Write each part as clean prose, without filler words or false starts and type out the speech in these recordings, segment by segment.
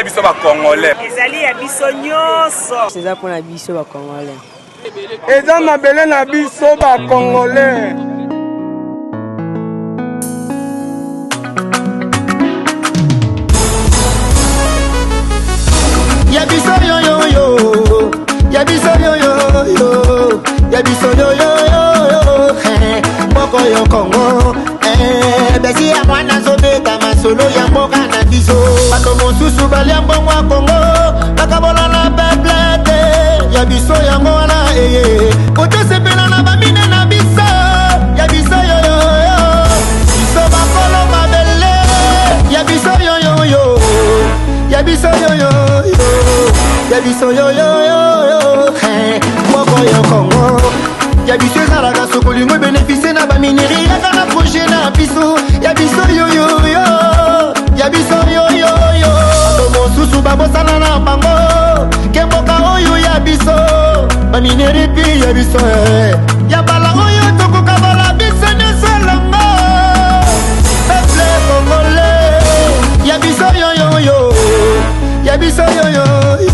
biso ba Congolais. Ezali ya biso nyonso. C'est ça pour la biso ba Congolais. Eza mabele na biso ba Congolais. Ya biso yo yo yo. Ya biso yo yo yo. Ya biso yo yo yo. Moko yo Congo. Besi ya mwana zobeta masolo ya mboka na biso. Bato mosusu balia mbongo ya Congo. Bakabola na peplete. Ya biso yango wana eye. Kote sepela na bamine na biso. Ya biso yo yo yo. Biso bakolo mabele. Ya biso yo yo yo. Ya biso yo yo yo. Ya biso yo yo yo. Moko yo Congo. Ya biso ezalaka sokolingo bénéficie na bamineri yaka na projet na biso. Ya biso yo yo yo. Ya biso yo yo yo. Mosusu babosana na bango kemboka oyo ya biso bamineri pi ya biso ya bala oyo tokoka bala biso nyonso elongo peuple congolais ya biso yo yo yo. Ya biso yo yo yo.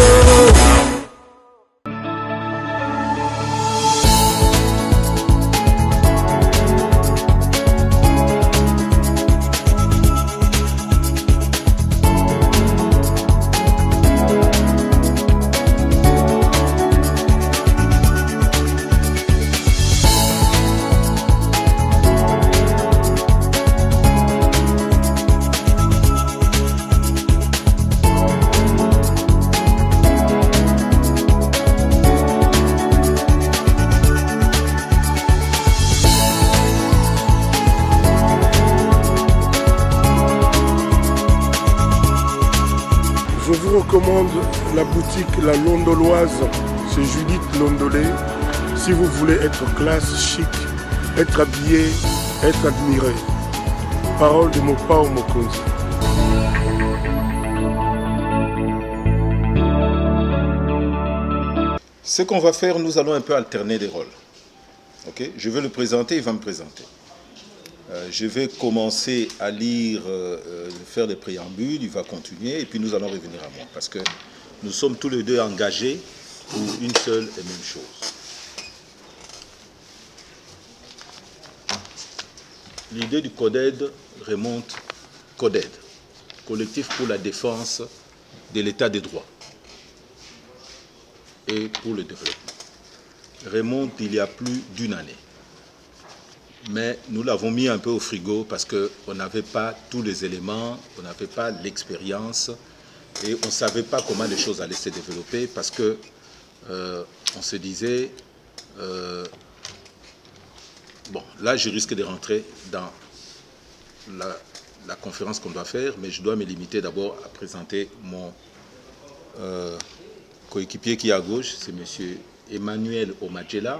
Je vous recommande la boutique La Londoloise, c'est Judith Londolé. Si vous voulez être classe, chic, être habillé, être admiré. Parole de Mopao Mokonzi. Ce qu'on va faire, nous allons un peu alterner les rôles. Okay? Je vais le présenter, il va me présenter. Je vais commencer à lire, faire des préambules, il va continuer, et puis nous allons revenir à moi, parce que nous sommes tous les deux engagés pour une seule et même chose. L'idée du CODED remonte, CODED, Collectif pour la défense de l'état de droit et pour le développement, remonte il y a plus d'une année. Mais nous l'avons mis un peu au frigo parce qu'on n'avait pas tous les éléments, on n'avait pas l'expérience et on ne savait pas comment les choses allaient se développer parce que on se disait, bon, là je risque de rentrer dans la conférence qu'on doit faire, mais je dois me limiter d'abord à présenter mon coéquipier qui est à gauche, c'est M. Emmanuel Omadjela.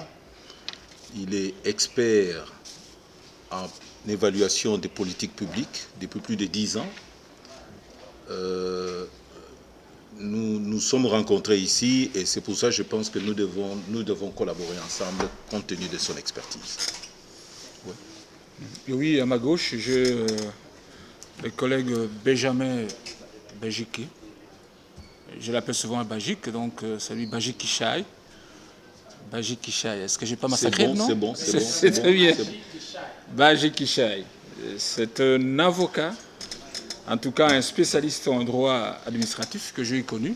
Il est expert en évaluation des politiques publiques depuis plus de 10 ans. Nous nous sommes rencontrés ici et c'est pour ça que je pense que nous devons collaborer ensemble compte tenu de son expertise. Ouais. Oui, à ma gauche, j'ai le collègue Benjamin Bajiki. Je l'appelle souvent Bajik, donc c'est lui Bajik Kishaï. Bajik Kishaï, est-ce que je n'ai pas massacré le nom? C'est bon, c'est bon. C'est très bien. Bajik Kishaï, c'est un avocat, en tout cas un spécialiste en droit administratif que j'ai connu,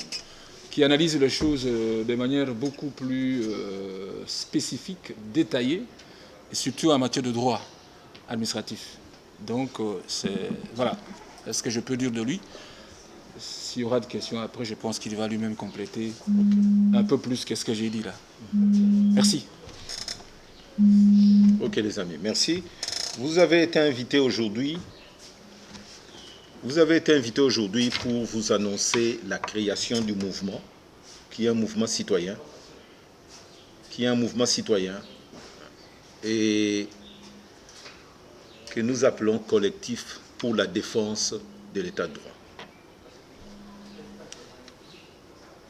qui analyse les choses de manière beaucoup plus spécifique, détaillée, et surtout en matière de droit administratif. Donc, voilà ce que je peux dire de lui. S'il y aura des questions après, je pense qu'il va lui-même compléter un peu plus que ce que j'ai dit là. Merci. Ok les amis, merci. Vous avez été invité aujourd'hui. Vous avez été invité aujourd'hui pour vous annoncer la création du mouvement, qui est un mouvement citoyen, et que nous appelons Collectif pour la défense de l'état de droit.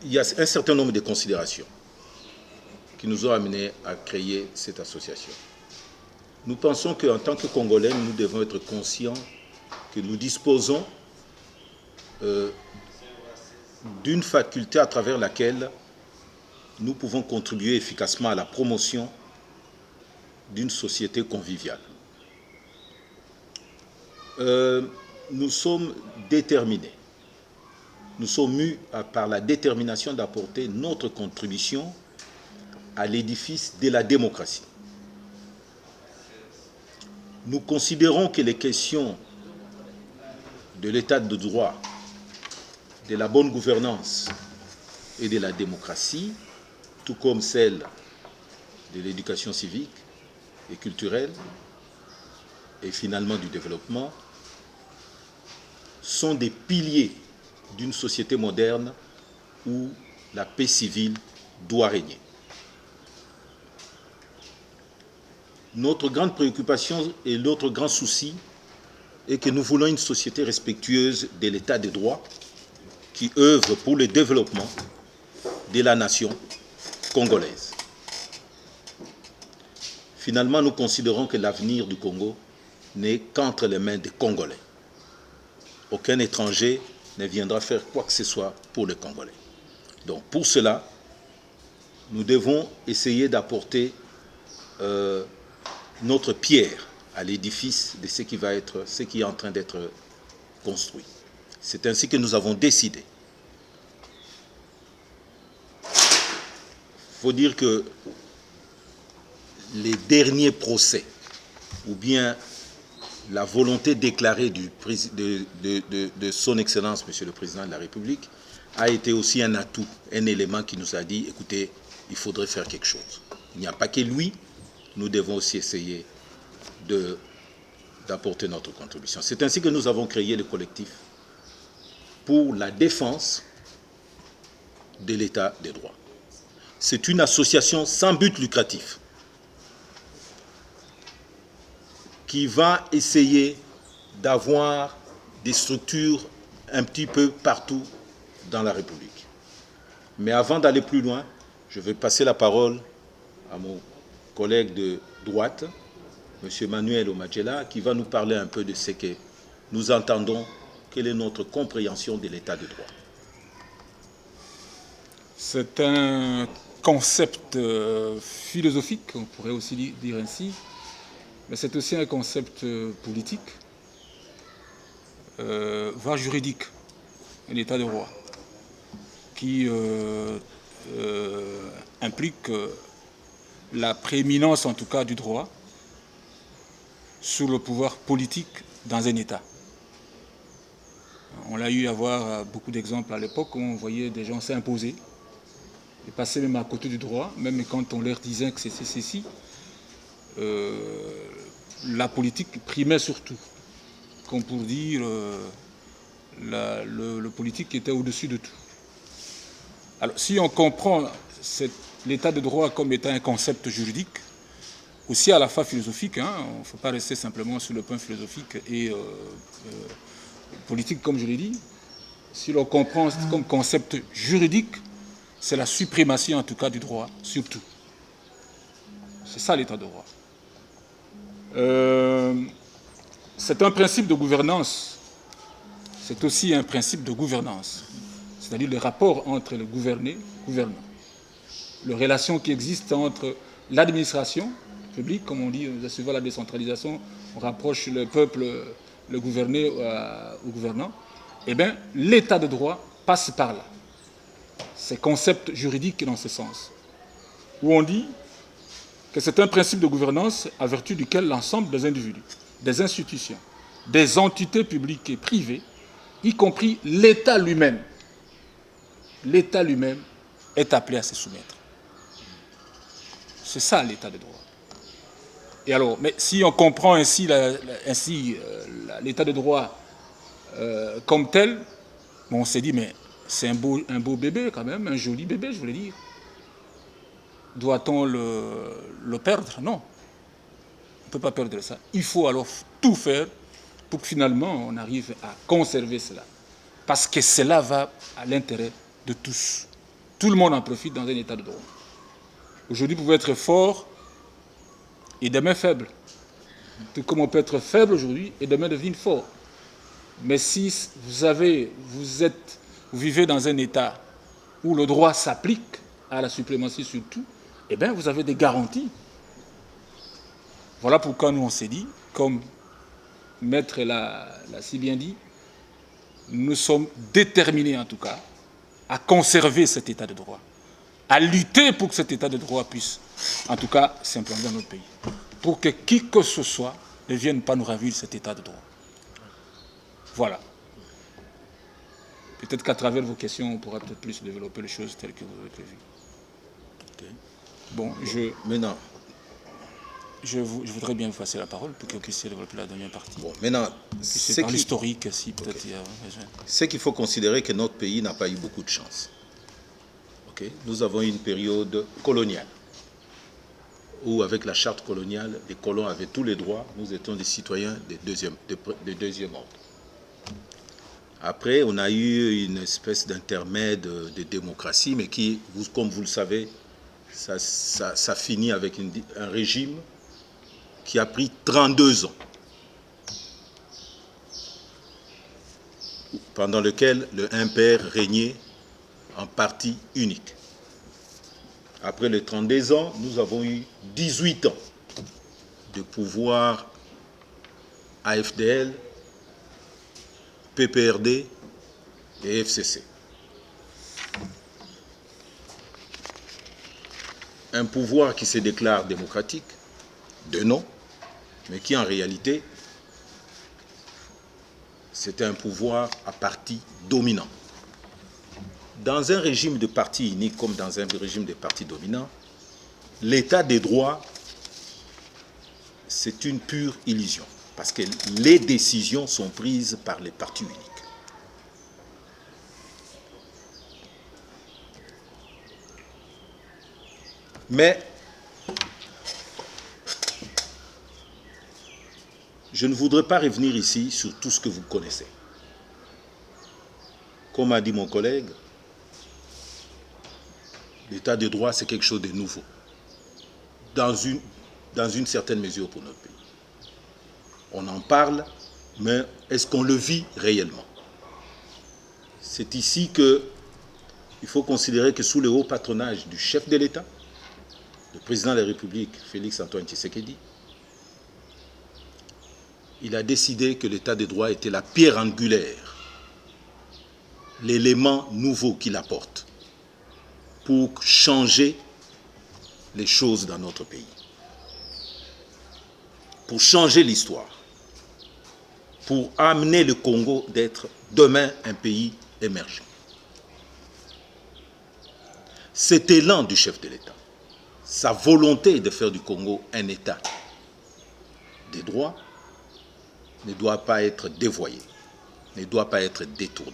Il y a un certain nombre de considérations qui nous ont amenés à créer cette association. Nous pensons qu'en tant que Congolais, nous devons être conscients que nous disposons d'une faculté à travers laquelle nous pouvons contribuer efficacement à la promotion d'une société conviviale. Nous sommes déterminés, nous sommes mus par la détermination d'apporter notre contribution à l'édifice de la démocratie. Nous considérons que les questions de l'état de droit, de la bonne gouvernance et de la démocratie, tout comme celles de l'éducation civique et culturelle et finalement du développement, sont des piliers d'une société moderne où la paix civile doit régner. Notre grande préoccupation et notre grand souci est que nous voulons une société respectueuse de l'état de droit qui œuvre pour le développement de la nation congolaise. Finalement, nous considérons que l'avenir du Congo n'est qu'entre les mains des Congolais. Aucun étranger ne viendra faire quoi que ce soit pour les Congolais. Donc pour cela, nous devons essayer d'apporter notre pierre à l'édifice de ce qui est en train d'être construit. C'est ainsi que nous avons décidé. Il faut dire que les derniers procès, ou bien la volonté déclarée de son Excellence, Monsieur le Président de la République, a été aussi un atout, un élément qui nous a dit, écoutez, il faudrait faire quelque chose. Il n'y a pas que lui, nous devons aussi essayer d'apporter notre contribution. C'est ainsi que nous avons créé le collectif pour la défense de l'état de droit. C'est une association sans but lucratif qui va essayer d'avoir des structures un petit peu partout dans la République. Mais avant d'aller plus loin, je vais passer la parole à mon collègue de droite, M. Manuel Omadjela, qui va nous parler un peu de ce que nous entendons, quelle est notre compréhension de l'état de droit. C'est un concept philosophique, on pourrait aussi dire ainsi, mais c'est aussi un concept politique, voire juridique, un état de droit, qui implique la prééminence, en tout cas, du droit sur le pouvoir politique dans un État. On l'a eu à voir beaucoup d'exemples à l'époque où on voyait des gens s'imposer et passer même à côté du droit, même quand on leur disait que c'est ceci. La politique primait surtout, comme pour dire le politique était au-dessus de tout. Alors, si on comprend l'état de droit comme étant un concept juridique, aussi à la fois philosophique, hein, il ne faut pas rester simplement sur le point philosophique et politique, comme je l'ai dit. Si l'on comprend comme concept juridique, c'est la suprématie en tout cas du droit, surtout. C'est ça l'état de droit. C'est un principe de gouvernance, c'est aussi un principe de gouvernance, c'est-à-dire le rapport entre le gouverné et le gouvernant. Les relations qui existent entre l'administration publique, comme on dit, suivant la décentralisation, on rapproche le peuple, le gouverné au gouvernant, eh bien, l'état de droit passe par là. C'est concept juridique dans ce sens, où on dit que c'est un principe de gouvernance à vertu duquel l'ensemble des individus, des institutions, des entités publiques et privées, y compris l'État lui-même est appelé à se soumettre. C'est ça l'état de droit. Et alors, mais si on comprend ainsi l'état de droit comme tel, bon, on s'est dit, mais c'est un beau bébé quand même, un joli bébé, je voulais dire. Doit-on le perdre? Non. On ne peut pas perdre ça. Il faut alors tout faire pour que finalement on arrive à conserver cela. Parce que cela va à l'intérêt de tous. Tout le monde en profite dans un état de droit. Aujourd'hui, vous pouvez être fort et demain faible. Tout comme on peut être vous vous vivez dans un État où le droit s'applique à la suprématie sur tout, eh bien, vous avez des garanties. Voilà pourquoi nous, on s'est dit, comme Maître l'a si bien dit, nous sommes déterminés, en tout cas, à conserver cet état de droit, à lutter pour que cet état de droit puisse, en tout cas, s'implanter dans notre pays, pour que qui que ce soit ne vienne pas nous ravir cet état de droit. Voilà. Peut-être qu'à travers vos questions, on pourra peut-être plus développer les choses telles que vous avez prévues. Okay. Bon, maintenant, je voudrais bien vous passer la parole pour que vous puissiez développer la dernière partie. Bon, maintenant, c'est par l'historique, si peut-être il y a besoin. C'est qu'il faut considérer que notre pays n'a pas eu beaucoup de chance. Okay? Nous avons eu une période coloniale, où avec la charte coloniale, les colons avaient tous les droits, nous étions des citoyens de deuxième ordre. Après, on a eu une espèce d'intermède de démocratie, mais qui, comme vous le savez, ça finit avec un régime qui a pris 32 ans, pendant lequel le impère régnait en partie unique. Après les 32 ans, nous avons eu 18 ans de pouvoir AFDL, PPRD et FCC. Un pouvoir qui se déclare démocratique, de nom, mais qui en réalité, c'était un pouvoir à parti dominant. Dans un régime de parti unique comme dans un régime de parti dominant, l'état des droits, c'est une pure illusion. Parce que les décisions sont prises par les partis uniques. Mais je ne voudrais pas revenir ici sur tout ce que vous connaissez. Comme a dit mon collègue, l'état de droit, c'est quelque chose de nouveau, dans une certaine mesure pour notre pays. On en parle, mais est-ce qu'on le vit réellement? C'est ici qu'il faut considérer que sous le haut patronage du chef de l'État, le président de la République, Félix-Antoine Tshisekedi, il a décidé que l'état de droit était la pierre angulaire, l'élément nouveau qu'il apporte pour changer les choses dans notre pays, pour changer l'histoire, pour amener le Congo d'être demain un pays émergent. Cet élan du chef de l'État, sa volonté de faire du Congo un État des droits, ne doit pas être dévoyé, ne doit pas être détourné.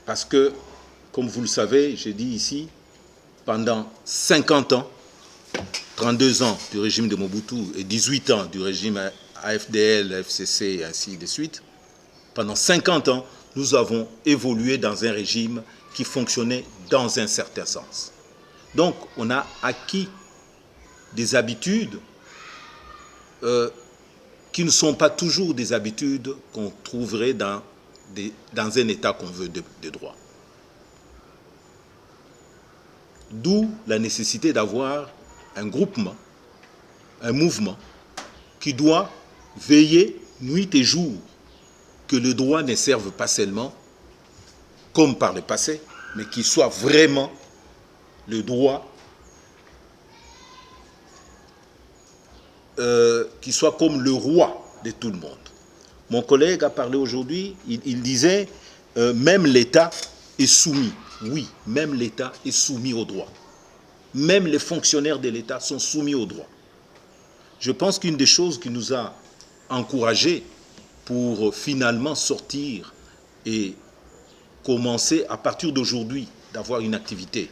Parce que, comme vous le savez, j'ai dit ici, pendant 50 ans, 32 ans du régime de Mobutu et 18 ans du régime AFDL, FCC et ainsi de suite, pendant 50 ans, nous avons évolué dans un régime qui fonctionnait dans un certain sens. Donc, on a acquis des habitudes qui ne sont pas toujours des habitudes qu'on trouverait dans un État qu'on veut de droit. D'où la nécessité d'avoir un groupement, un mouvement qui doit veiller nuit et jour que le droit ne serve pas seulement comme par le passé, mais qu'il soit vraiment le droit qui soit comme le roi de tout le monde. Mon collègue a parlé aujourd'hui, il disait même l'État est soumis. Oui, même l'État est soumis au droit. Même les fonctionnaires de l'État sont soumis au droit. Je pense qu'une des choses qui nous a encouragés pour finalement sortir et commencer à partir d'aujourd'hui d'avoir une activité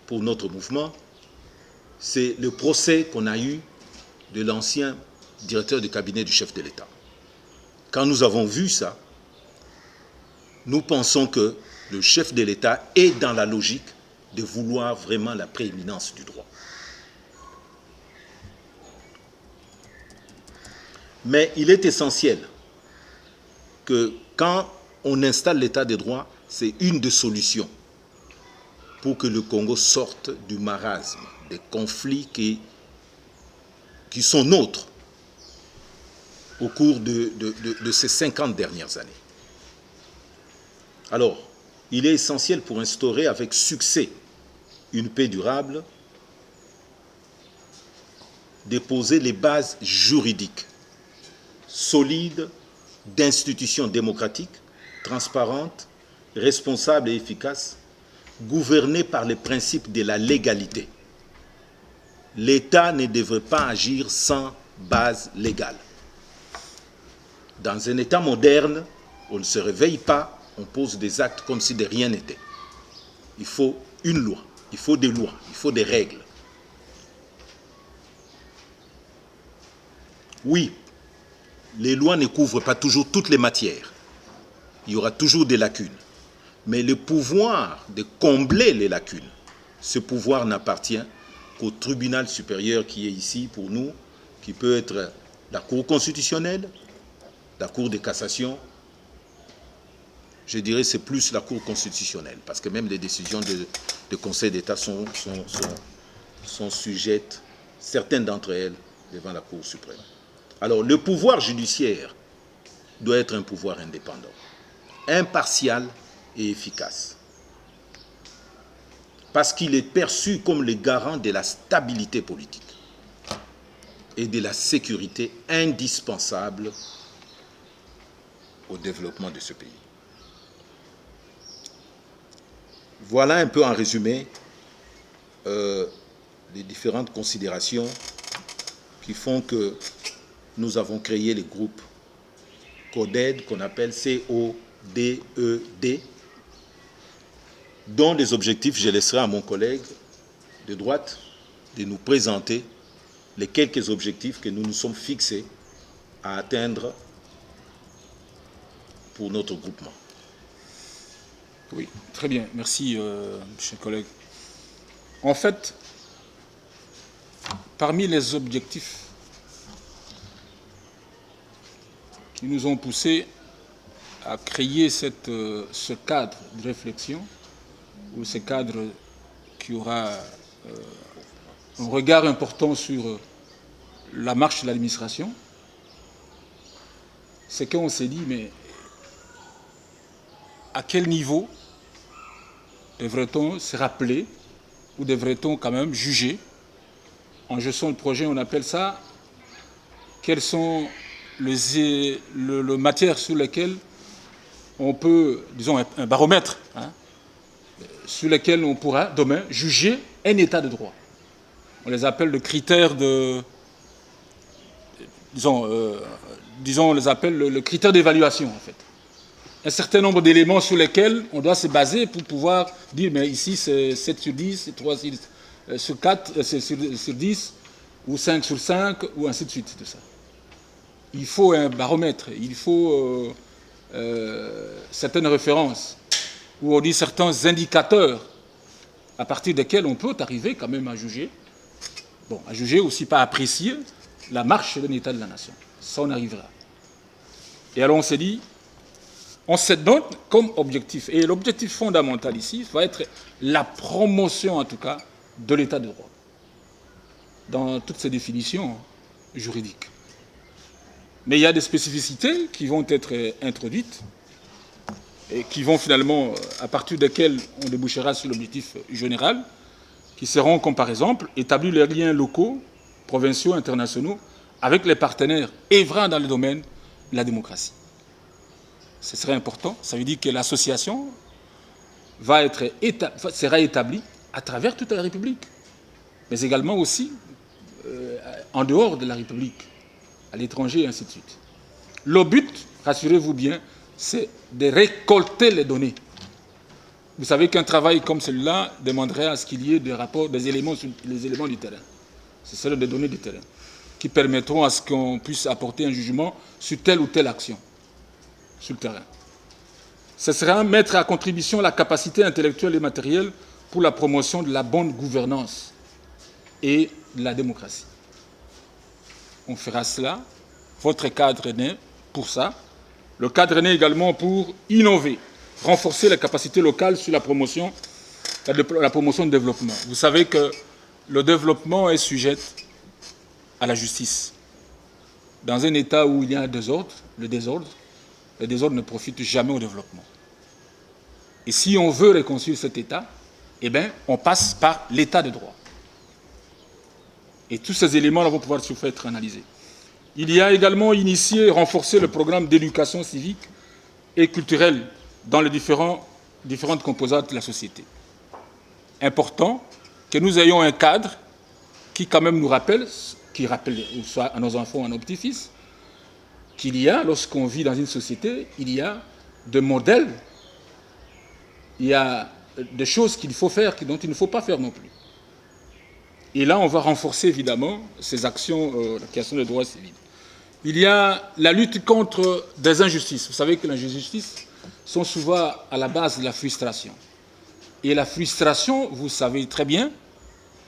pour notre mouvement, c'est le procès qu'on a eu de l'ancien directeur de cabinet du chef de l'État. Quand nous avons vu ça, nous pensons que le chef de l'État est dans la logique de vouloir vraiment la prééminence du droit. Mais il est essentiel que quand on installe l'état de droit, c'est une des solutions pour que le Congo sorte du marasme, des conflits qui sont nôtres au cours de ces 50 dernières années. Alors, il est essentiel pour instaurer avec succès une paix durable, de poser les bases juridiques solides d'institutions démocratiques, transparentes, responsables et efficaces, gouvernées par les principes de la légalité. L'État ne devrait pas agir sans base légale. Dans un État moderne, on ne se réveille pas, on pose des actes comme si de rien n'était. Il faut une loi, il faut des lois, il faut des règles. Oui, les lois ne couvrent pas toujours toutes les matières. Il y aura toujours des lacunes. Mais le pouvoir de combler les lacunes, ce pouvoir n'appartient qu'au tribunal supérieur qui est ici pour nous, qui peut être la Cour constitutionnelle, la Cour de cassation. Je dirais que c'est plus la Cour constitutionnelle, parce que même les décisions du Conseil d'État sont sujettes, certaines d'entre elles, devant la Cour suprême. Alors, le pouvoir judiciaire doit être un pouvoir indépendant, impartial et efficace. Parce qu'il est perçu comme le garant de la stabilité politique et de la sécurité indispensable au développement de ce pays. Voilà un peu en résumé les différentes considérations qui font que nous avons créé le groupe CODED, qu'on appelle C-O-D-E-D, dont les objectifs, je laisserai à mon collègue de droite de nous présenter les quelques objectifs que nous nous sommes fixés à atteindre pour notre groupement. Oui, très bien. Merci, cher collègue. En fait, parmi les objectifs qui nous ont poussés à créer ce cadre de réflexion, ou ce cadre qui aura un regard important sur la marche de l'administration, c'est qu'on s'est dit, mais à quel niveau devrait-on se rappeler ou devrait-on quand même juger en gestion de projet, on appelle ça, quelles sont les matières sur lesquelles on peut, disons, un baromètre, hein, sur lesquels on pourra demain juger un état de droit. On les appelle le critère de, disons, on les appelle le critère d'évaluation en fait. Un certain nombre d'éléments sur lesquels on doit se baser pour pouvoir dire, mais ici c'est 7 sur 10, c'est 3 sur 4, c'est sur 10, ou 5 sur 5, ou ainsi de suite, tout ça. Il faut un baromètre, il faut certaines références, où on dit certains indicateurs à partir desquels on peut arriver quand même à juger, bon, à juger aussi pas apprécier la marche d'un État de la nation. Ça, on arrivera. Et alors on s'est dit, on se donne comme objectif, et l'objectif fondamental ici va être la promotion en tout cas de l'état de droit, dans toutes ses définitions juridiques. Mais il y a des spécificités qui vont être introduites et qui vont finalement, à partir desquelles on débouchera sur l'objectif général, qui seront, comme par exemple, établir les liens locaux, provinciaux, internationaux, avec les partenaires œuvrant dans le domaine de la démocratie. Ce serait important. Ça veut dire que l'association sera établie à travers toute la République, mais également aussi en dehors de la République, à l'étranger, et ainsi de suite. Le but, rassurez-vous bien, c'est de récolter les données. Vous savez qu'un travail comme celui-là demanderait à ce qu'il y ait des rapports, des éléments, les éléments du terrain. Ce seraient des données du terrain qui permettront à ce qu'on puisse apporter un jugement sur telle ou telle action sur le terrain. Ce sera mettre à contribution la capacité intellectuelle et matérielle pour la promotion de la bonne gouvernance et de la démocratie. On fera cela Votre cadre est né pour ça. Le cadre est né également pour innover, renforcer les capacités locales sur la promotion de développement. Vous savez que le développement est sujet à la justice. Dans un État où il y a un désordre, le désordre ne profite jamais au développement. Et si on veut reconstruire cet État, eh bien, on passe par l'État de droit. Et tous ces éléments-là vont pouvoir se faire analysés. Il y a également initié et renforcé le programme d'éducation civique et culturelle dans les différentes composantes de la société. Important que nous ayons un cadre qui quand même nous rappelle, qui rappelle soit à nos enfants, à nos petits-fils, qu'il y a, lorsqu'on vit dans une société, il y a des modèles, il y a des choses qu'il faut faire, dont il ne faut pas faire non plus. Et là, on va renforcer évidemment ces actions, la question des droits civils. Il y a la lutte contre des injustices. Vous savez que les injustices sont souvent à la base de la frustration. Et la frustration, vous savez très bien,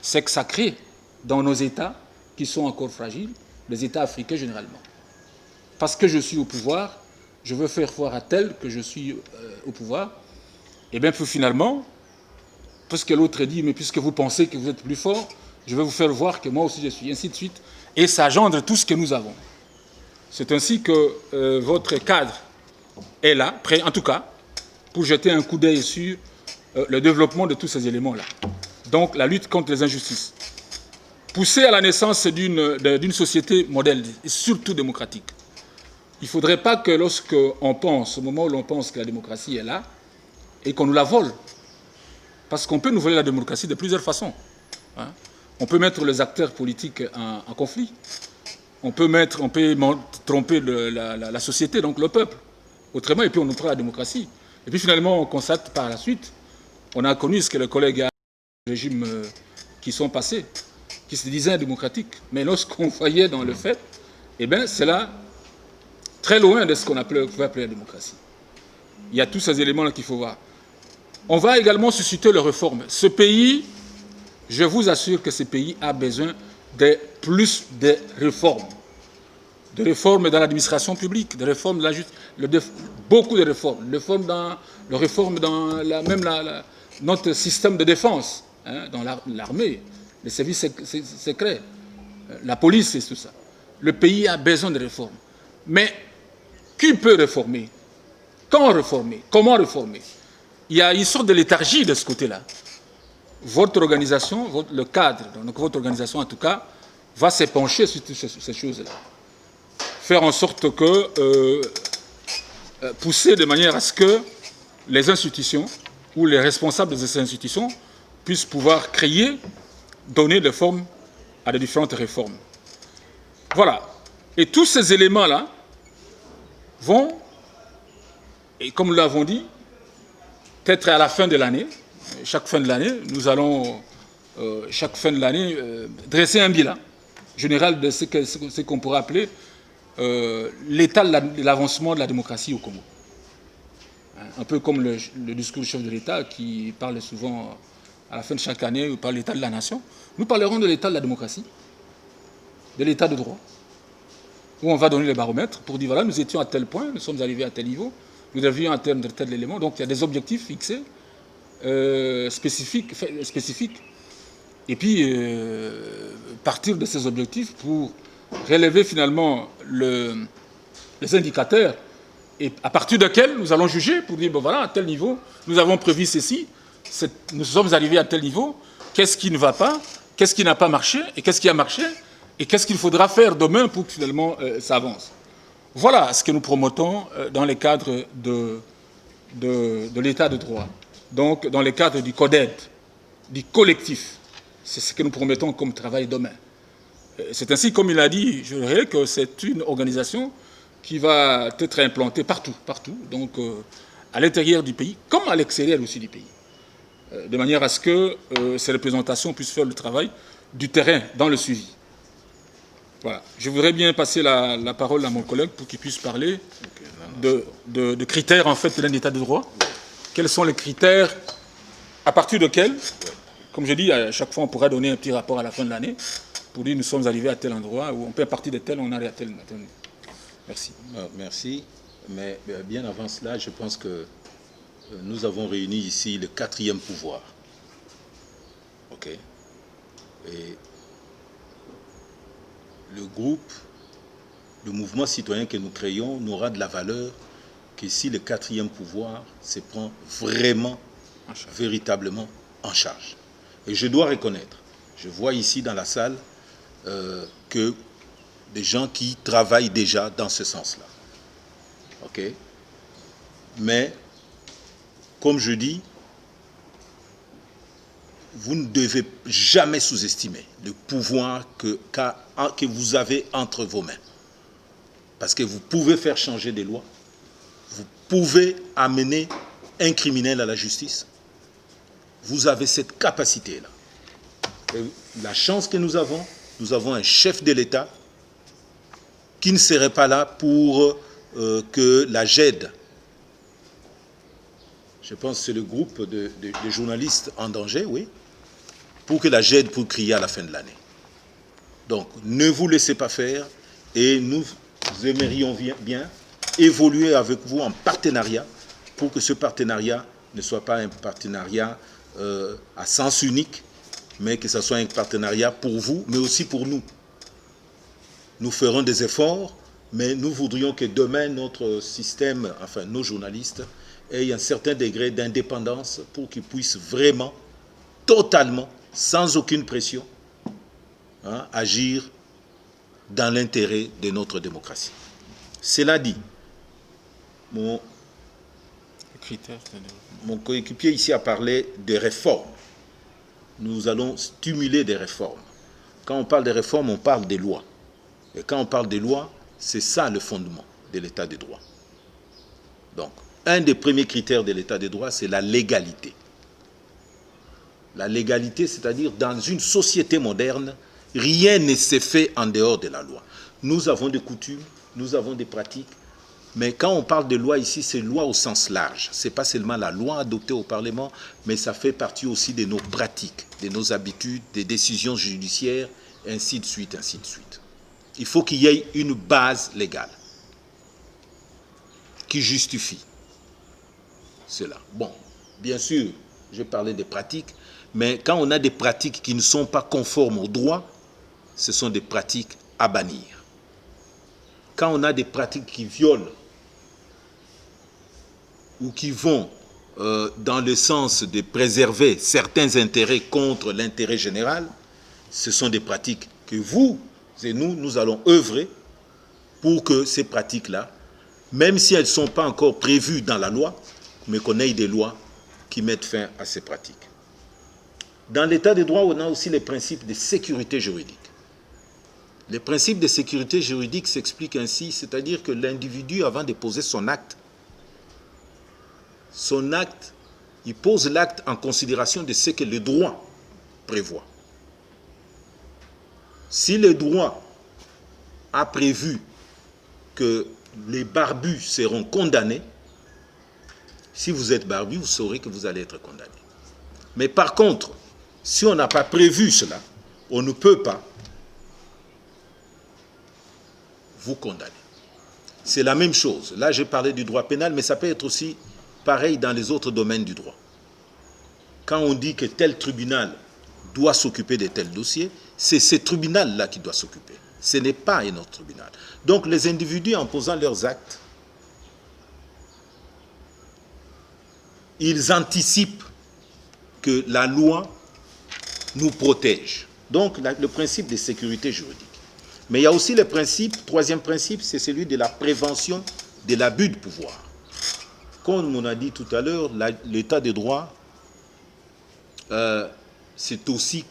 c'est que ça crée dans nos États qui sont encore fragiles, les États africains généralement. Parce que je suis au pouvoir, je veux faire voir à tel que je suis au pouvoir, et bien puis finalement, puisque l'autre dit, mais puisque vous pensez que vous êtes plus fort, je vais vous faire voir que moi aussi je suis, ainsi de suite. Et ça engendre tout ce que nous avons. C'est ainsi que votre cadre est là, prêt en tout cas, pour jeter un coup d'œil sur le développement de tous ces éléments-là. Donc la lutte contre les injustices. Pousser à la naissance d'une société modèle, et surtout démocratique. Il ne faudrait pas que lorsqu'on pense, au moment où l'on pense que la démocratie est là, et qu'on nous la vole. Parce qu'on peut nous voler la démocratie de plusieurs façons. Hein. On peut mettre les acteurs politiques en conflit. On peut tromper la société, donc le peuple. Autrement, et puis on nous prend la démocratie. Et puis finalement, on constate par la suite, on a connu ce que les collègues à régime qui sont passés, qui se disaient démocratiques. Mais lorsqu'on voyait dans le fait, eh bien, c'est là très loin de ce qu'on pouvait appeler la démocratie. Il y a tous ces éléments-là qu'il faut voir. On va également susciter les réformes. Ce pays, je vous assure que ce pays a besoin de plus de réformes. De réformes dans l'administration publique, de réformes dans la justice, beaucoup de réformes. De réformes dans notre système de défense, hein, dans l'armée, les services secrets, la police et tout ça. Le pays a besoin de réformes. Mais qui peut réformer? Quand réformer? Comment réformer? Il y a une sorte de léthargie de ce côté-là. Votre organisation, le cadre, donc votre organisation en tout cas, va s'épancher sur toutes ces choses-là. Faire en sorte que, pousser de manière à ce que les institutions ou les responsables de ces institutions puissent pouvoir créer, donner des formes à des différentes réformes. Voilà. Et tous ces éléments-là vont, et comme nous l'avons dit, peut-être à la fin de l'année, chaque fin de l'année, nous allons, chaque fin de l'année, dresser un bilan général de ce qu'on pourrait appeler l'état de l'avancement de la démocratie au Congo. Un peu comme le discours du chef de l'État qui parle souvent à la fin de chaque année par l'état de la nation. Nous parlerons de l'état de la démocratie, de l'état de droit, où on va donner les baromètres pour dire voilà, nous étions à tel point, nous sommes arrivés à tel niveau, nous devions atteindre tel élément. Donc il y a des objectifs fixés, spécifiques, et puis partir de ces objectifs pour relever finalement les indicateurs, et à partir desquels nous allons juger pour dire, bon voilà, à tel niveau, nous avons prévu ceci, nous sommes arrivés à tel niveau, qu'est-ce qui ne va pas, qu'est-ce qui n'a pas marché, et qu'est-ce qui a marché, et qu'est-ce qu'il faudra faire demain pour que finalement ça avance. Voilà ce que nous promotons dans les cadres de l'état de droit, donc dans les cadres du CODED, du collectif. C'est ce que nous promettons comme travail demain. C'est ainsi, comme il a dit, je dirais que c'est une organisation qui va être implantée partout, donc à l'intérieur du pays, comme à l'extérieur aussi du pays, de manière à ce que ces représentations puissent faire le travail du terrain dans le suivi. Voilà. Je voudrais bien passer la parole à mon collègue pour qu'il puisse parler de critères en fait d'un état de droit. Quels sont les critères à partir desquels, comme je dis, à chaque fois on pourra donner un petit rapport à la fin de l'année pour dire nous sommes arrivés à tel endroit, ou on peut partir de tel, on arrive à tel. Merci. Merci. Mais bien avant cela, je pense que nous avons réuni ici le 4e pouvoir. OK. Et le groupe, le mouvement citoyen que nous créons n'aura de la valeur que si le 4e pouvoir se prend vraiment, véritablement en charge. Et je dois reconnaître, je vois ici dans la salle que des gens qui travaillent déjà dans ce sens-là. OK? Mais, comme je dis, vous ne devez jamais sous-estimer le pouvoir que vous avez entre vos mains. Parce que vous pouvez faire changer des lois, vous pouvez amener un criminel à la justice. Vous avez cette capacité-là. Et la chance que nous avons un chef de l'État qui ne serait pas là pour que la GED, je pense que c'est le groupe de journalistes en danger, oui, pour que la GED pour crier à la fin de l'année. Donc, ne vous laissez pas faire et nous aimerions bien évoluer avec vous en partenariat pour que ce partenariat ne soit pas un partenariat à sens unique, mais que ce soit un partenariat pour vous, mais aussi pour nous. Nous ferons des efforts, mais nous voudrions que demain, notre système, enfin nos journalistes, aient un certain degré d'indépendance pour qu'ils puissent vraiment, totalement, sans aucune pression, agir dans l'intérêt de notre démocratie. Cela dit, mon coéquipier ici a parlé de réformes. Nous allons stimuler des réformes. Quand on parle de réformes, on parle des lois. Et quand on parle des lois, c'est ça le fondement de l'état de droit. Donc, un des premiers critères de l'état de droit, c'est la légalité. La légalité, c'est-à-dire dans une société moderne, rien ne se fait en dehors de la loi. Nous avons des coutumes, nous avons des pratiques, mais quand on parle de loi ici, c'est loi au sens large. Ce n'est pas seulement la loi adoptée au Parlement, mais ça fait partie aussi de nos pratiques, de nos habitudes, des décisions judiciaires, ainsi de suite, ainsi de suite. Il faut qu'il y ait une base légale qui justifie cela. Bon, bien sûr, je parlais des pratiques, mais quand on a des pratiques qui ne sont pas conformes au droit, ce sont des pratiques à bannir. Quand on a des pratiques qui violent ou qui vont dans le sens de préserver certains intérêts contre l'intérêt général, ce sont des pratiques que vous et nous allons œuvrer pour que ces pratiques-là, même si elles ne sont pas encore prévues dans la loi, mais qu'on ait des lois qui mettent fin à ces pratiques. Dans l'état de droit, on a aussi les principes de sécurité juridique. Les principes de sécurité juridique s'expliquent ainsi, c'est-à-dire que l'individu, avant de poser son acte, il pose l'acte en considération de ce que le droit prévoit. Si le droit a prévu que les barbus seront condamnés, si vous êtes barbu, vous saurez que vous allez être condamné. Mais par contre, si on n'a pas prévu cela, on ne peut pas vous condamner. C'est la même chose. Là, j'ai parlé du droit pénal, mais ça peut être aussi pareil dans les autres domaines du droit. Quand on dit que tel tribunal doit s'occuper de tel dossier, c'est ce tribunal-là qui doit s'occuper. Ce n'est pas un autre tribunal. Donc les individus, en posant leurs actes, ils anticipent que la loi nous protège. Donc le principe de sécurité juridique. Mais il y a aussi le principe, troisième principe, c'est celui de la prévention de l'abus de pouvoir. Comme on a dit tout à l'heure, l'état de droit, c'est aussi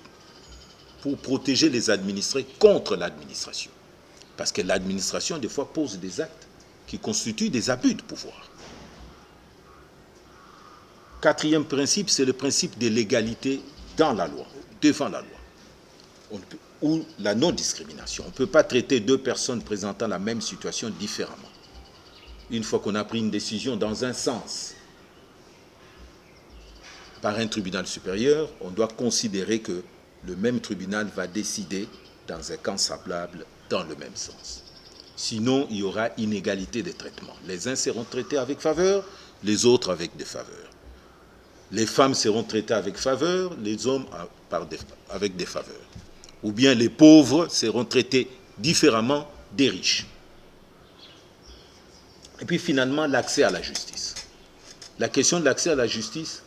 pour protéger les administrés contre l'administration. Parce que l'administration, des fois, pose des actes qui constituent des abus de pouvoir. Quatrième principe, c'est le principe de l'égalité dans la loi, devant la loi, ou la non-discrimination. On ne peut pas traiter deux personnes présentant la même situation différemment. Une fois qu'on a pris une décision dans un sens par un tribunal supérieur, on doit considérer que le même tribunal va décider dans un cas semblable dans le même sens. Sinon, il y aura inégalité de traitement. Les uns seront traités avec faveur, les autres avec des faveurs. Les femmes seront traitées avec faveur, les hommes avec des faveurs. Ou bien les pauvres seront traités différemment des riches. Et puis finalement, l'accès à la justice. La question de l'accès à la justice,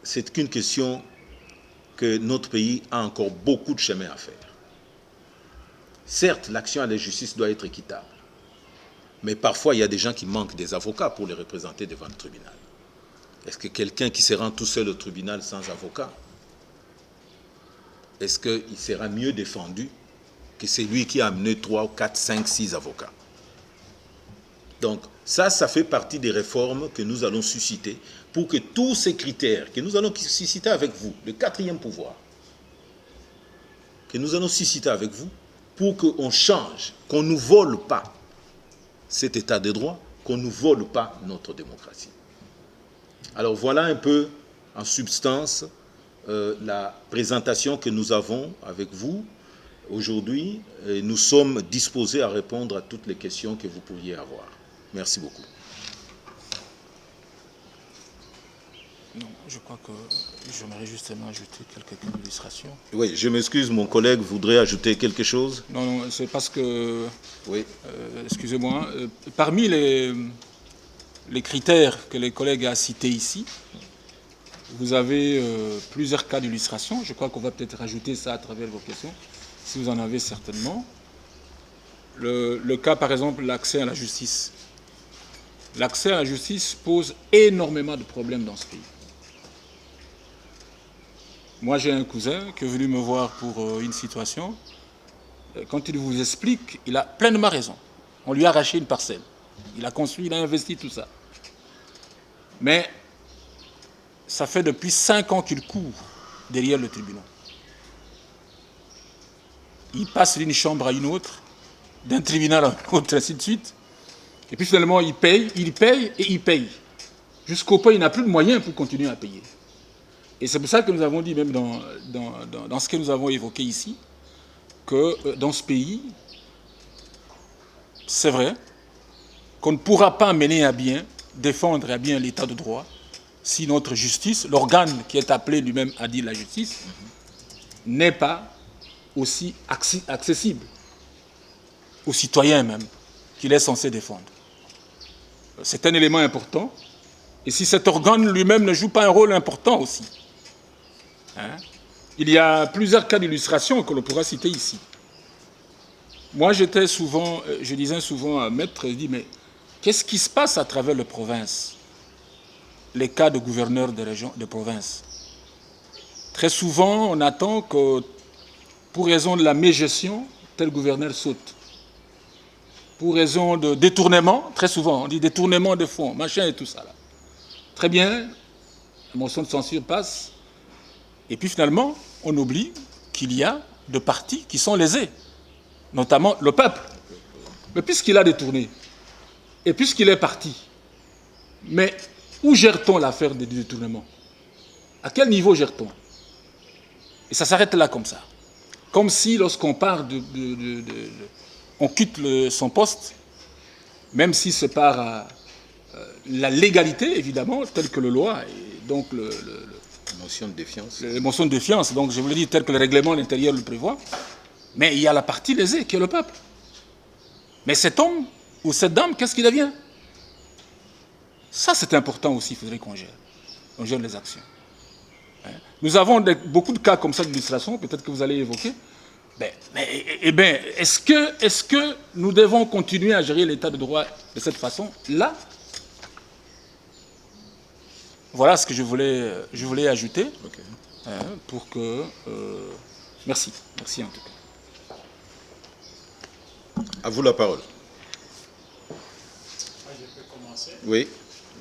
c'est qu'une question que notre pays a encore beaucoup de chemin à faire. Certes, l'action à la justice doit être équitable. Mais parfois, il y a des gens qui manquent des avocats pour les représenter devant le tribunal. Est-ce que quelqu'un qui se rend tout seul au tribunal sans avocat, est-ce qu'il sera mieux défendu que celui qui a amené 3, 4, 5, 6 avocats? Donc, ça fait partie des réformes que nous allons susciter pour que tous ces critères que nous allons susciter avec vous, le 4e pouvoir, que nous allons susciter avec vous, pour qu'on change, qu'on ne nous vole pas cet état de droit, qu'on ne nous vole pas notre démocratie. Alors voilà un peu, en substance, la présentation que nous avons avec vous aujourd'hui. Nous sommes disposés à répondre à toutes les questions que vous pourriez avoir. Merci beaucoup. Non, je crois que j'aimerais justement ajouter quelques illustrations. Oui, je m'excuse, mon collègue voudrait ajouter quelque chose. Non, c'est parce que, oui. Excusez-moi, parmi les critères que les collègues ont cités ici, vous avez plusieurs cas d'illustration. Je crois qu'on va peut-être rajouter ça à travers vos questions, si vous en avez certainement. Le cas, par exemple, l'accès à la justice. L'accès à la justice pose énormément de problèmes dans ce pays. Moi, j'ai un cousin qui est venu me voir pour une situation. Quand il vous explique, il a pleinement raison. On lui a arraché une parcelle. Il a construit, il a investi tout ça. Mais ça fait depuis 5 ans qu'il court derrière le tribunal. Il passe d'une chambre à une autre, d'un tribunal à un autre, ainsi de suite. Et puis finalement, il paye et il paye. Jusqu'au point où il n'a plus de moyens pour continuer à payer. Et c'est pour ça que nous avons dit, même dans ce que nous avons évoqué ici, que dans ce pays, c'est vrai qu'on ne pourra pas mener à bien, défendre à bien l'état de droit, si notre justice, l'organe qui est appelé lui-même à dire la justice, n'est pas aussi accessible aux citoyens même, qu'il est censé défendre. C'est un élément important. Et si cet organe lui-même ne joue pas un rôle important aussi, il y a plusieurs cas d'illustration que l'on pourra citer ici. Moi, je disais souvent à Maître, je dis, mais qu'est-ce qui se passe à travers les provinces? Les cas de gouverneurs de région, de province. Très souvent, on attend que, pour raison de la mégestion, tel gouverneur saute. Pour raison de détournement, très souvent, on dit détournement de fonds, machin et tout ça. Là. Très bien, la motion de censure passe, et puis finalement, on oublie qu'il y a de partis qui sont lésés, notamment le peuple. Mais puisqu'il a détourné, et puisqu'il est parti, mais où gère-t-on l'affaire des détournements? À quel niveau gère-t-on? Et ça s'arrête là comme ça. Comme si lorsqu'on part on quitte son poste, même si c'est par la légalité, évidemment, telle que la loi, et donc motion de défiance. La motion de défiance, donc je vous le dis, tel que le règlement intérieur le prévoit, mais il y a la partie lésée qui est le peuple. Mais cet homme ou cette dame, qu'est-ce qu'il devient? Ça, c'est important aussi, il faudrait qu'on gère. On gère les actions. Nous avons beaucoup de cas comme ça d'illustration, peut-être que vous allez évoquer. Est-ce que nous devons continuer à gérer l'état de droit de cette façon-là? Voilà ce que je voulais ajouter. Okay. Pour que... merci en tout cas. À vous la parole. Je peux commencer. Oui,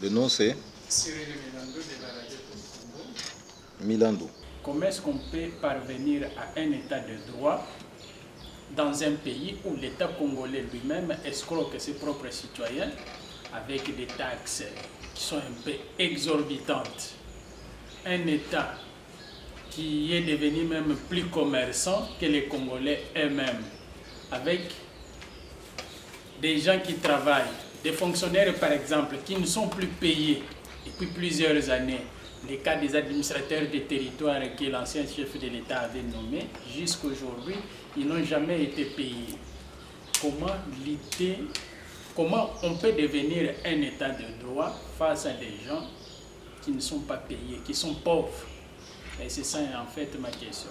le nom c'est Cyril Milando de la radio de Congo. Milando. Comment est-ce qu'on peut parvenir à un état de droit dans un pays où l'État congolais lui-même escroque ses propres citoyens avec des taxes qui sont un peu exorbitantes? Un État qui est devenu même plus commerçant que les Congolais eux-mêmes, avec des gens qui travaillent, des fonctionnaires par exemple, qui ne sont plus payés depuis plusieurs années, les cas des administrateurs des territoires que l'ancien chef de l'État avait nommés, jusqu'à aujourd'hui, ils n'ont jamais été payés. Comment on peut devenir un État de droit face à des gens qui ne sont pas payés, qui sont pauvres? Et c'est ça en fait ma question.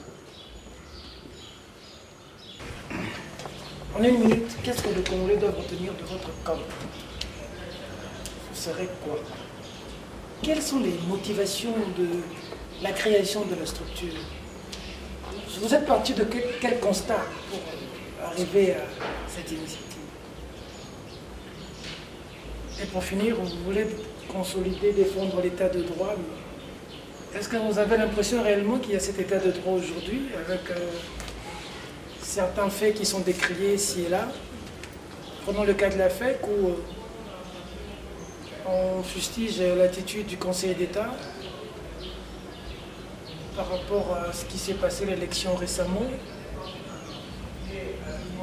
En une minute, qu'est-ce que les Congolais doivent retenir de votre camp? Ce serait quoi? Quelles sont les motivations de la création de la structure? Vous êtes parti de quel constat pour arriver à cette initiative? Et pour finir, vous voulez consolider, défendre l'état de droit. Est-ce que vous avez l'impression réellement qu'il y a cet état de droit aujourd'hui, avec certains faits qui sont décriés ici et là? Prenons le cas de la FEC où on fustige l'attitude du Conseil d'État par rapport à ce qui s'est passé à l'élection récemment.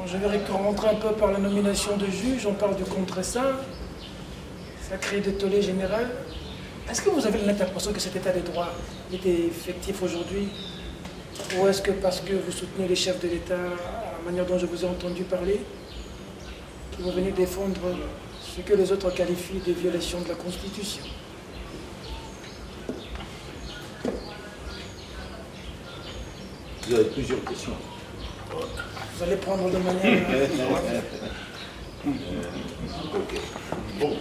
Je vais rentrer un peu par la nomination de juges, on parle du contre-ça, ça crée des tollés généraux. Est-ce que vous avez l'impression que cet état de droit est effectif aujourd'hui? Ou est-ce que parce que vous soutenez les chefs de l'État, la manière dont je vous ai entendu parler, que vous venez défendre ce que les autres qualifient de violation de la Constitution? Vous avez plusieurs questions. Vous allez prendre de manière... Bon,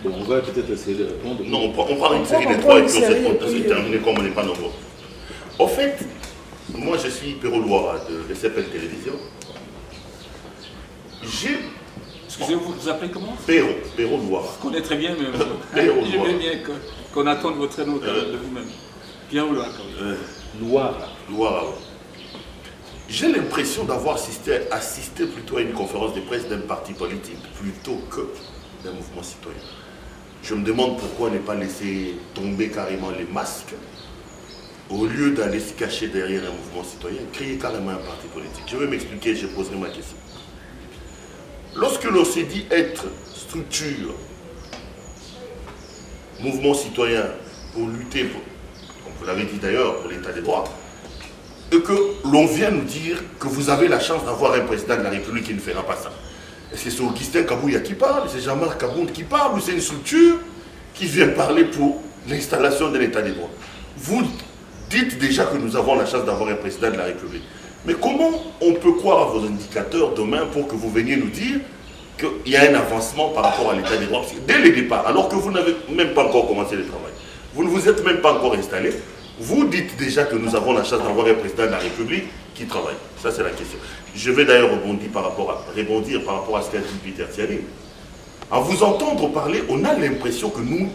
on va peut-être essayer de répondre. Non, on prend une série de trois et puis on s'est terminé comme on n'est pas nombreux. En fait, moi je suis Perrault Loira de CPL Télévision. Excusez-vous, vous appelez comment? Perrault Loira. Je connais très bien, mais Perrault je veux bien qu'on attende votre nom de vous-même. Perrault Loira. Loira. J'ai l'impression d'avoir assisté plutôt à une conférence de presse d'un parti politique plutôt que d'un mouvement citoyen. Je me demande pourquoi ne pas laisser tomber carrément les masques au lieu d'aller se cacher derrière un mouvement citoyen, créer carrément un parti politique. Je vais m'expliquer, je poserai ma question. Lorsque l'on s'est dit être structure, mouvement citoyen pour lutter, comme vous l'avez dit d'ailleurs, pour l'état des droits, et que l'on vient nous dire que vous avez la chance d'avoir un président de la République qui ne fera pas ça. Est-ce que c'est Augustin Kabouya qui parle, c'est Jean-Marc Kabound qui parle, ou c'est une structure qui vient parler pour l'installation de l'état des droits? Vous dites déjà que nous avons la chance d'avoir un président de la République. Mais comment on peut croire à vos indicateurs demain pour que vous veniez nous dire qu'il y a un avancement par rapport à l'état des droits? Parce que dès le départ, alors que vous n'avez même pas encore commencé le travail, vous ne vous êtes même pas encore installé, vous dites déjà que nous avons la chance d'avoir un président de la République qui travaille. Ça, c'est la question. Je vais d'ailleurs rebondir par rapport à ce qu'a dit Peter Thialy. À vous entendre parler, on a l'impression que nous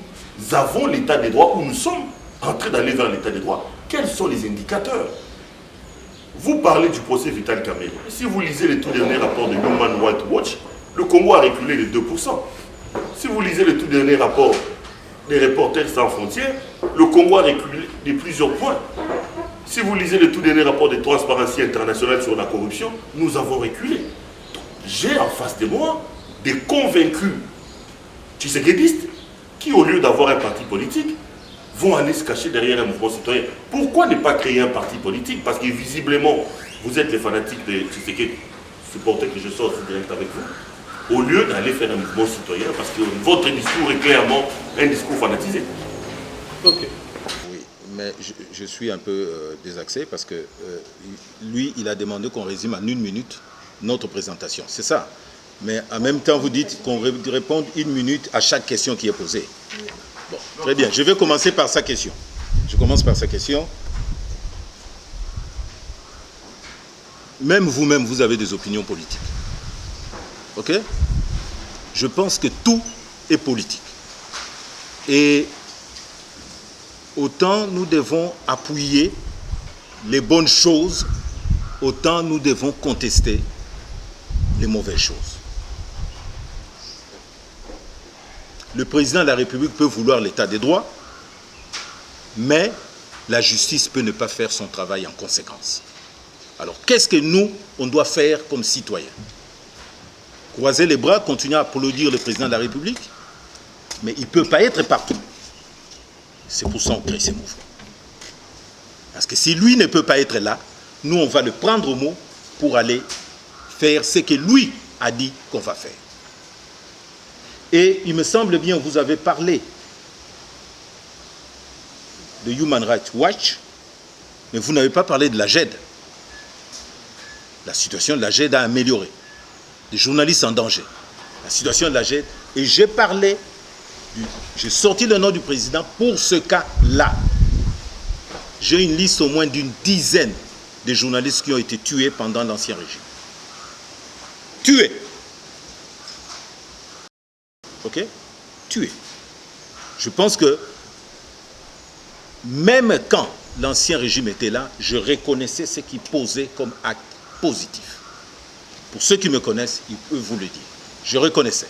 avons l'état des droits, ou nous sommes en train d'aller vers l'état des droits. Quels sont les indicateurs? Vous parlez du procès Vital Kamerhe. Si vous lisez les tout derniers rapports de Human Rights Watch, le Congo a reculé de 2%. Si vous lisez le tout dernier rapport des Reporters sans frontières, le Congo a reculé de plusieurs points. Si vous lisez le tout dernier rapport de Transparency International sur la corruption, nous avons reculé. J'ai en face de moi des convaincus tshisekediistes qui, au lieu d'avoir un parti politique, vont aller se cacher derrière un mouvement citoyen. Pourquoi ne pas créer un parti politique? Parce que visiblement, vous êtes les fanatiques de Tshisekedi. Supportez que je sois aussi direct avec vous. Au lieu d'aller faire un mouvement citoyen, parce que votre discours est clairement un discours fanatisé. Ok. Oui, mais je suis un peu désaxé parce que lui, il a demandé qu'on résume en 1 minute notre présentation. C'est ça. Mais en même temps, vous dites qu'on réponde 1 minute à chaque question qui est posée. Bon, très bien. Je vais commencer par sa question. Je commence par sa question. Même vous-même, vous avez des opinions politiques. Ok? Je pense que tout est politique. Et autant nous devons appuyer les bonnes choses, autant nous devons contester les mauvaises choses. Le président de la République peut vouloir l'état des droits, mais la justice peut ne pas faire son travail en conséquence. Alors, qu'est-ce que nous, on doit faire comme citoyens? croiser les bras, continuer à applaudir le président de la République, mais il ne peut pas être partout. C'est pour ça qu'on crée ces mouvements. Parce que si lui ne peut pas être là, nous, on va le prendre au mot pour aller faire ce que lui a dit qu'on va faire. Et il me semble bien, vous avez parlé de Human Rights Watch, mais vous n'avez pas parlé de la GED. La situation de la GED a amélioré. Des journalistes en danger. La situation de la GED. Et j'ai parlé, j'ai sorti le nom du président pour ce cas-là. J'ai une liste au moins d'une dizaine de journalistes qui ont été tués pendant l'Ancien Régime. Tués. Ok? Tués. Je pense que même quand l'Ancien Régime était là, je reconnaissais ce qu'il posait comme acte positif. Pour ceux qui me connaissent, ils peuvent vous le dire. Je reconnaissais.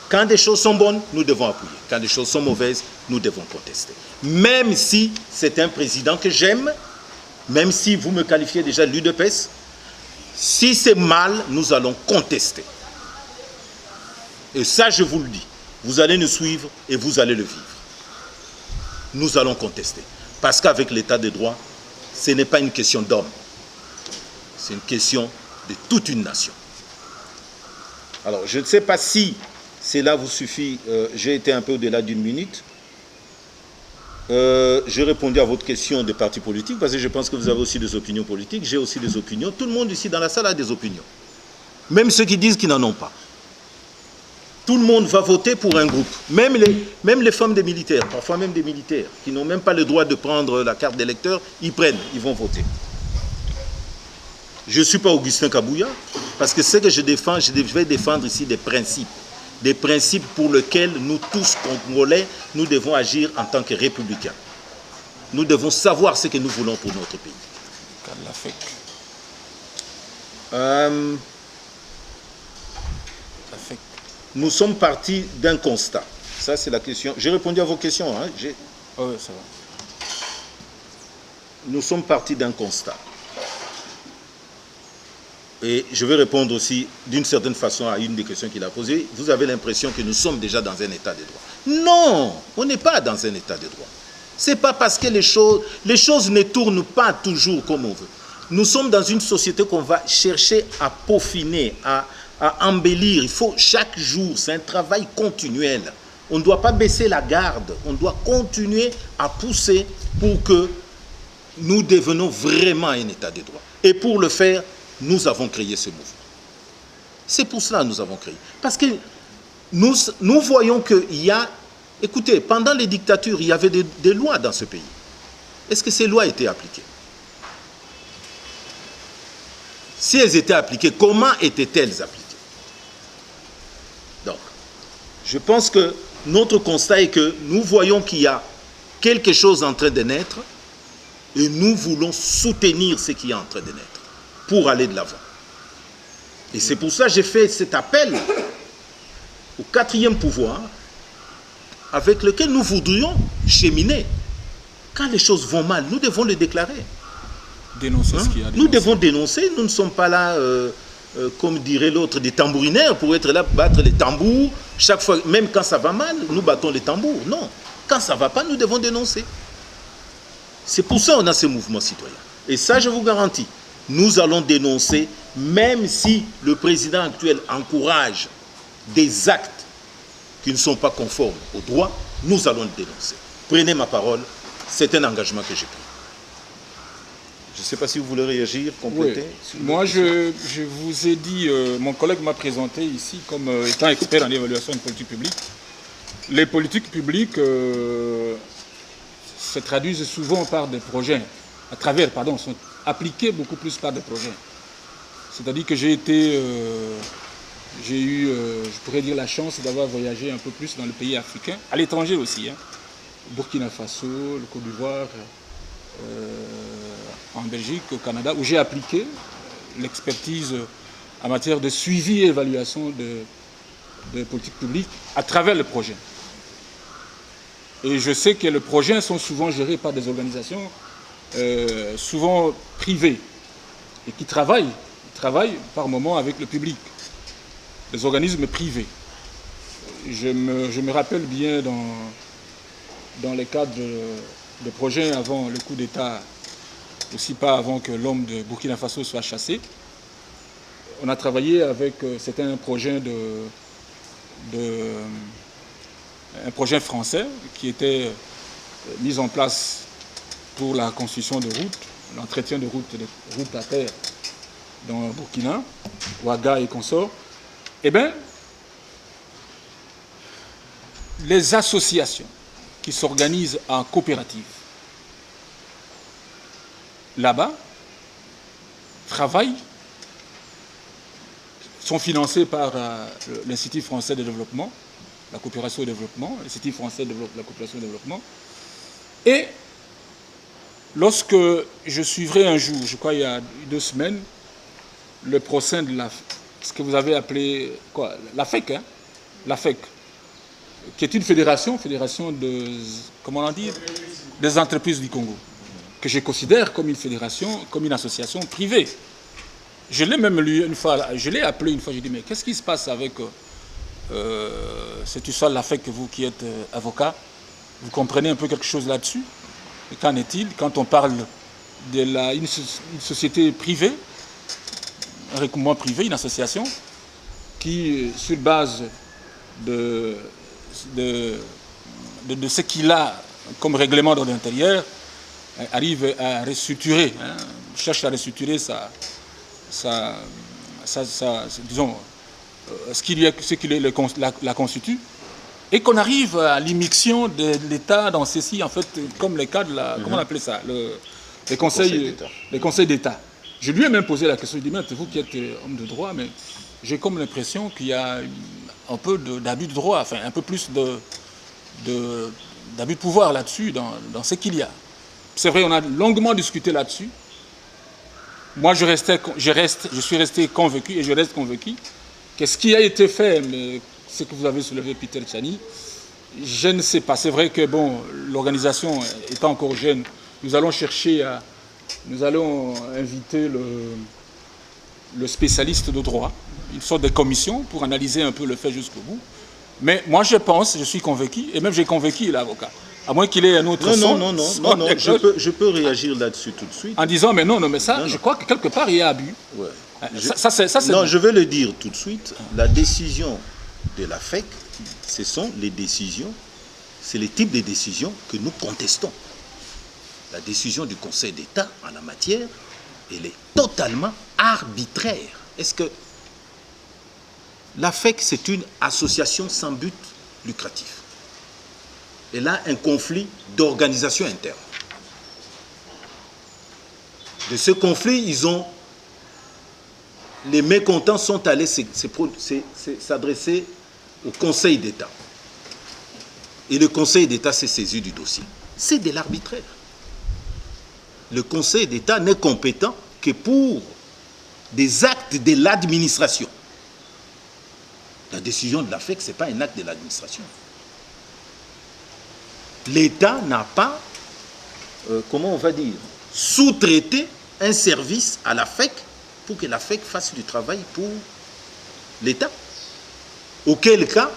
Quand des choses sont bonnes, nous devons appuyer. Quand des choses sont mauvaises, nous devons contester. Même si c'est un président que j'aime, même si vous me qualifiez déjà de l'UDPS, si c'est mal, nous allons contester. Et ça, je vous le dis. Vous allez nous suivre et vous allez le vivre. Nous allons contester. Parce qu'avec l'état de droit, ce n'est pas une question d'homme. C'est une question de toute une nation. Alors, je ne sais pas si cela vous suffit. J'ai été un peu au-delà d'une minute. J'ai répondu à votre question des partis politiques parce que je pense que vous avez aussi des opinions politiques. J'ai aussi des opinions. Tout le monde ici dans la salle a des opinions. Même ceux qui disent qu'ils n'en ont pas. Tout le monde va voter pour un groupe. Même les femmes des militaires, parfois même des militaires, qui n'ont même pas le droit de prendre la carte d'électeur, ils prennent, ils vont voter. Je ne suis pas Augustin Kabouya, parce que ce que je défends, je vais défendre ici des principes pour lesquels nous tous, Congolais, nous devons agir en tant que républicains. Nous devons savoir ce que nous voulons pour notre pays. Nous sommes partis d'un constat. Ça, c'est la question. J'ai répondu à vos questions. Hein. Oui, ça va. Nous sommes partis d'un constat. Et je vais répondre aussi d'une certaine façon à une des questions qu'il a posées. Vous avez l'impression que nous sommes déjà dans un état de droit. Non, on n'est pas dans un état de droit. Ce n'est pas parce que les choses ne tournent pas toujours comme on veut. Nous sommes dans une société qu'on va chercher à peaufiner, à embellir. Il faut chaque jour, c'est un travail continuel. On ne doit pas baisser la garde. On doit continuer à pousser pour que nous devenions vraiment un état de droit. Et pour le faire, nous avons créé ce mouvement. C'est pour cela que nous avons créé. Parce que nous voyons qu'il y a... Écoutez, pendant les dictatures, il y avait des lois dans ce pays. Est-ce que ces lois étaient appliquées? Si elles étaient appliquées, comment étaient-elles appliquées? Donc, je pense que notre constat est que nous voyons qu'il y a quelque chose en train de naître et nous voulons soutenir ce qui est en train de naître pour aller de l'avant. Et c'est pour ça que j'ai fait cet appel au 4e pouvoir avec lequel nous voudrions cheminer. Quand les choses vont mal, nous devons le déclarer. Dénoncer ce qu'il y a. Nous devons dénoncer, nous ne sommes pas là, comme dirait l'autre, des tambourinaires pour être là, battre les tambours. Chaque fois, même quand ça va mal, nous battons les tambours. Non, quand ça ne va pas, nous devons dénoncer. C'est pour ça qu'on a ce mouvement citoyen. Et ça, je vous garantis, nous allons dénoncer, même si le président actuel encourage des actes qui ne sont pas conformes au droit, nous allons le dénoncer. Prenez ma parole, c'est un engagement que j'ai pris. Je ne sais pas si vous voulez réagir, compléter. Oui. Moi, je vous ai dit, mon collègue m'a présenté ici comme étant expert en évaluation de politique publique. Les politiques publiques se traduisent souvent par des projets, sont appliquées beaucoup plus par des projets. C'est-à-dire que j'ai eu, je pourrais dire, la chance d'avoir voyagé un peu plus dans le pays africain, à l'étranger aussi, hein. Burkina Faso, le Côte d'Ivoire, en Belgique, au Canada, où j'ai appliqué l'expertise en matière de suivi et évaluation de politique publique à travers le projet. Et je sais que les projets sont souvent gérés par des organisations souvent privées et qui travaillent par moments avec le public. des organismes privés. Je me rappelle bien dans les cadres de projets avant le coup d'État, aussi pas avant que l'homme de Burkina Faso soit chassé. On a travaillé avec, c'était un projet un projet français qui était mis en place pour la construction de routes, l'entretien de routes à terre dans le Burkina, Ouaga et consorts. Eh bien, les associations qui s'organisent en coopérative là-bas travaillent, sont financés par l'Institut français de développement, la coopération au développement, l'Institut français de la coopération au développement. Et lorsque je suivrai un jour, je crois il y a 2 semaines, le procès de ce que vous avez appelé quoi, la FEC, hein, la FEC, qui est une fédération de, comment on dit, des entreprises du Congo, que je considère comme une fédération, comme une association privée. Je l'ai même lu une fois, je l'ai appelé une fois, j'ai dit, mais qu'est-ce qui se passe avec cette histoire de la FEC, vous qui êtes avocat, vous comprenez un peu quelque chose là-dessus? Et qu'en est-il quand on parle d'une société privée, un regroupement privé, une association, qui, sur base de ce qu'il a comme règlement d'ordre intérieur, arrive à restructurer, hein, cherche à restructurer disons, ce qui la constitue, et qu'on arrive à l'immixtion de l'État dans ceci, en fait, comme le cas de la, comment on appelait ça, les conseils d'État. Je lui ai même posé la question, je lui ai dit, mais vous qui êtes homme de droit, mais j'ai comme l'impression qu'il y a un peu d'abus de droit, enfin un peu plus d'abus de pouvoir là-dessus, dans ce qu'il y a. C'est vrai, on a longuement discuté là-dessus. Moi, je suis resté convaincu, et je reste convaincu, que ce qui a été fait, mais ce que vous avez soulevé, Peter Tchani, je ne sais pas. C'est vrai que, bon, l'organisation étant encore jeune, nous allons inviter le spécialiste de droit, une sorte de commission pour analyser un peu le fait jusqu'au bout. Mais moi, je suis convaincu, et même j'ai convaincu l'avocat. À moins qu'il ait un autre son. Non, je peux réagir là-dessus tout de suite. En disant, mais non, mais ça, je crois que quelque part, il y a abus. Ouais. Je vais le dire tout de suite. La décision de la FEC, ce sont les décisions, c'est le type de décisions que nous contestons. La décision du Conseil d'État en la matière, elle est totalement arbitraire. Est-ce que la FEC, c'est une association sans but lucratif? Elle a un conflit d'organisation interne. De ce conflit, les mécontents sont allés s'adresser au Conseil d'État. Et le Conseil d'État s'est saisi du dossier. C'est de l'arbitraire. Le Conseil d'État n'est compétent que pour des actes de l'administration. La décision de la FEC, ce n'est pas un acte de l'administration. L'État n'a pas, comment on va dire, sous-traité un service à la FEC pour que la FEC fasse du travail pour l'État. Auquel cas,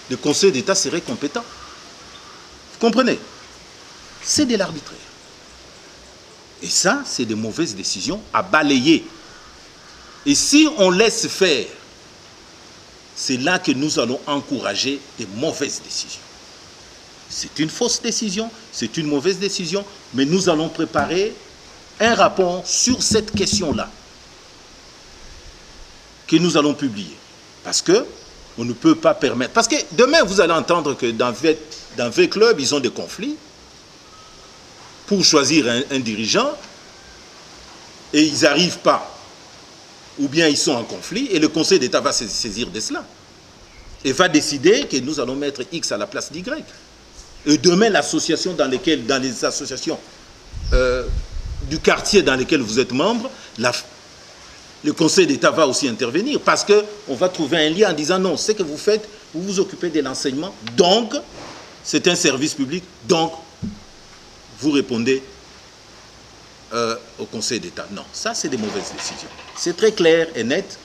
le Conseil d'État serait compétent. Vous comprenez? C'est de l'arbitraire. Et ça, c'est de mauvaises décisions à balayer. Et si on laisse faire, c'est là que nous allons encourager des mauvaises décisions. C'est une fausse décision, c'est une mauvaise décision, mais nous allons préparer un rapport sur cette question-là que nous allons publier. Parce que on ne peut pas permettre... Parce que demain, vous allez entendre que dans 20 clubs, ils ont des conflits pour choisir un dirigeant et ils n'arrivent pas. Ou bien ils sont en conflit et le Conseil d'État va se saisir de cela. Et va décider que nous allons mettre X à la place d'Y. Et demain, l'association dans les associations du quartier dans lesquelles vous êtes membre, le Conseil d'État va aussi intervenir parce qu'on va trouver un lien en disant non, ce que vous faites, vous vous occupez de l'enseignement, donc c'est un service public, donc vous répondez au Conseil d'État. Non, ça c'est des mauvaises décisions. C'est très clair et net.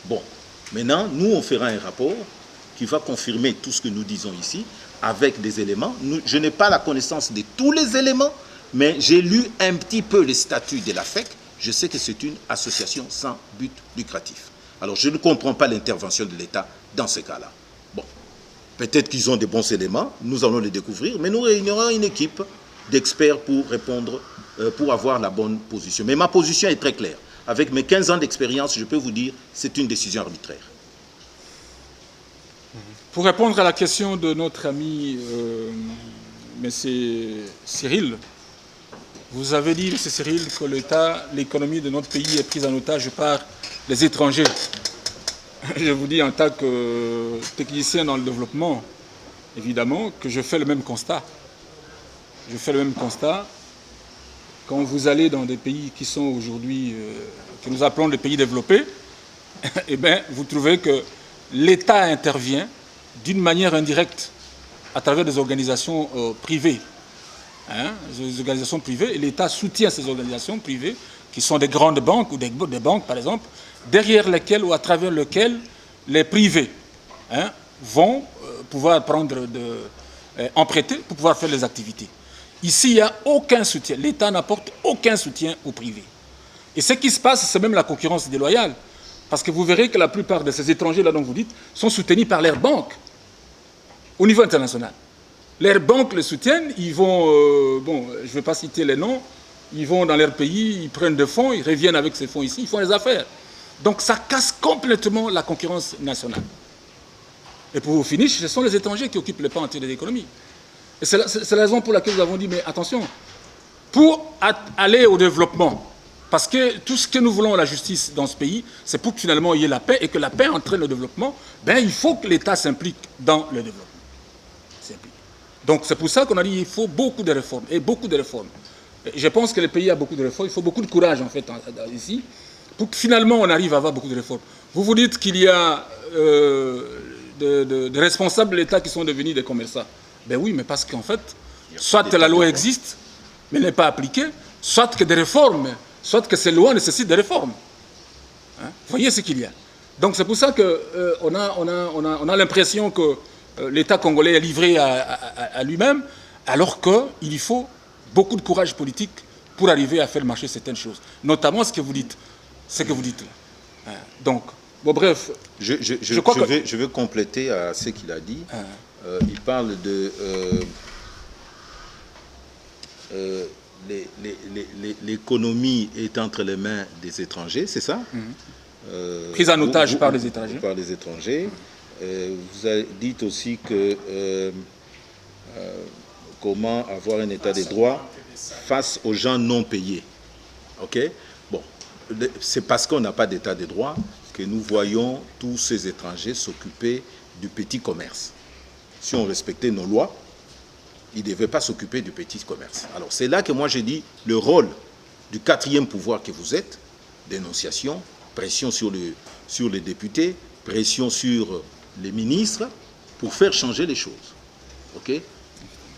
Bon, Maintenant, nous, on fera un rapport qui va confirmer tout ce que nous disons ici, avec des éléments. Je n'ai pas la connaissance de tous les éléments, mais j'ai lu un petit peu les statuts de la FEC. Je sais que c'est une association sans but lucratif. Alors, je ne comprends pas l'intervention de l'État dans ce cas-là. Bon, peut-être qu'ils ont des bons éléments, nous allons les découvrir, mais nous réunirons une équipe d'experts pour répondre, pour avoir la bonne position. Mais ma position est très claire. Avec mes 15 ans d'expérience, je peux vous dire, c'est une décision arbitraire. Pour répondre à la question de notre ami M. Cyril, vous avez dit, M. Cyril, que l'État, l'économie de notre pays est prise en otage par les étrangers. Je vous dis en tant que technicien dans le développement, évidemment, que je fais le même constat. Je fais le même constat. Quand vous allez dans des pays qui sont aujourd'hui, que nous appelons les pays développés, eh bien, vous trouvez que l'État intervient d'une manière indirecte à travers des organisations privées. Des organisations privées, et l'État soutient ces organisations privées, qui sont des grandes banques ou des banques, par exemple, derrière lesquelles ou à travers lesquelles les privés vont pouvoir emprunter pour pouvoir faire les activités. Ici, il n'y a aucun soutien. L'État n'apporte aucun soutien aux privés. Et ce qui se passe, c'est même la concurrence déloyale. Parce que vous verrez que la plupart de ces étrangers-là dont vous dites sont soutenus par leurs banques au niveau international. Leurs banques les soutiennent, ils vont, je ne vais pas citer les noms, ils vont dans leur pays, ils prennent des fonds, ils reviennent avec ces fonds ici, ils font les affaires. Donc ça casse complètement la concurrence nationale. Et pour vous finir, ce sont les étrangers qui occupent les pans entiers de l'économie. Et c'est la raison pour laquelle nous avons dit, mais attention, pour aller au développement, parce que tout ce que nous voulons à la justice dans ce pays, c'est pour que finalement il y ait la paix, et que la paix entraîne le développement, il faut que l'État s'implique dans le développement. Donc c'est pour ça qu'on a dit qu'il faut beaucoup de réformes, et beaucoup de réformes. Et je pense que le pays a beaucoup de réformes, il faut beaucoup de courage en fait ici, pour que finalement on arrive à avoir beaucoup de réformes. Vous vous dites qu'il y a des responsables de l'État qui sont devenus des commerçants. Ben oui, mais parce qu'en fait, soit que la loi existe, mais n'est pas appliquée, soit que des réformes, soit que ces lois nécessitent des réformes. Vous voyez ce qu'il y a. Donc c'est pour ça qu'on a l'impression que l'État congolais est livré à lui-même, alors qu'il faut beaucoup de courage politique pour arriver à faire marcher certaines choses. Notamment ce que vous dites. Là. Donc, bon bref. Je veux compléter à ce qu'il a dit. Il parle de l'économie est entre les mains des étrangers, c'est ça? Prise en otage par les étrangers. Par les étrangers. Vous dites aussi que comment avoir un état de droit face aux gens non payés. Ok? Bon, c'est parce qu'on n'a pas d'état de droit que nous voyons tous ces étrangers s'occuper du petit commerce. Si on respectait nos lois, ils ne devaient pas s'occuper du petit commerce. Alors c'est là que moi j'ai dit le rôle du quatrième pouvoir que vous êtes, dénonciation, pression sur les députés, pression sur les ministres, pour faire changer les choses. Ok?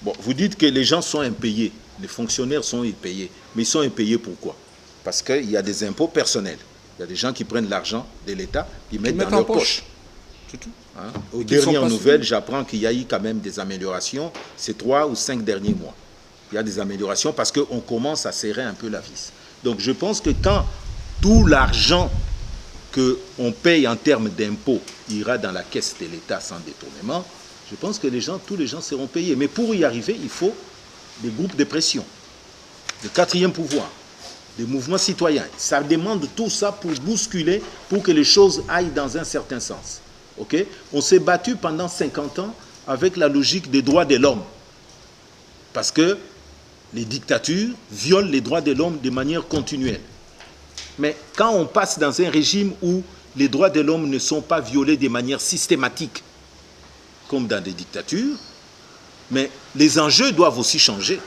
Bon, vous dites que les gens sont impayés, les fonctionnaires sont impayés. Mais ils sont impayés pourquoi? Parce qu'il y a des impôts personnels. Il y a des gens qui prennent l'argent de l'État, ils mettent dans leur poche. C'est tout. Aux dernières nouvelles, j'apprends qu'il y a eu quand même des améliorations ces 3 ou 5 derniers mois. Il y a des améliorations parce qu'on commence à serrer un peu la vis. Donc je pense que quand tout l'argent qu'on paye en termes d'impôts ira dans la caisse de l'État sans détournement, je pense que tous les gens seront payés. Mais pour y arriver, il faut des groupes de pression, le quatrième pouvoir, des mouvements citoyens. Ça demande tout ça pour bousculer, pour que les choses aillent dans un certain sens. Okay? On s'est battu pendant 50 ans avec la logique des droits de l'homme. Parce que les dictatures violent les droits de l'homme de manière continuelle. Mais quand on passe dans un régime où les droits de l'homme ne sont pas violés de manière systématique, comme dans des dictatures, mais les enjeux doivent aussi changer.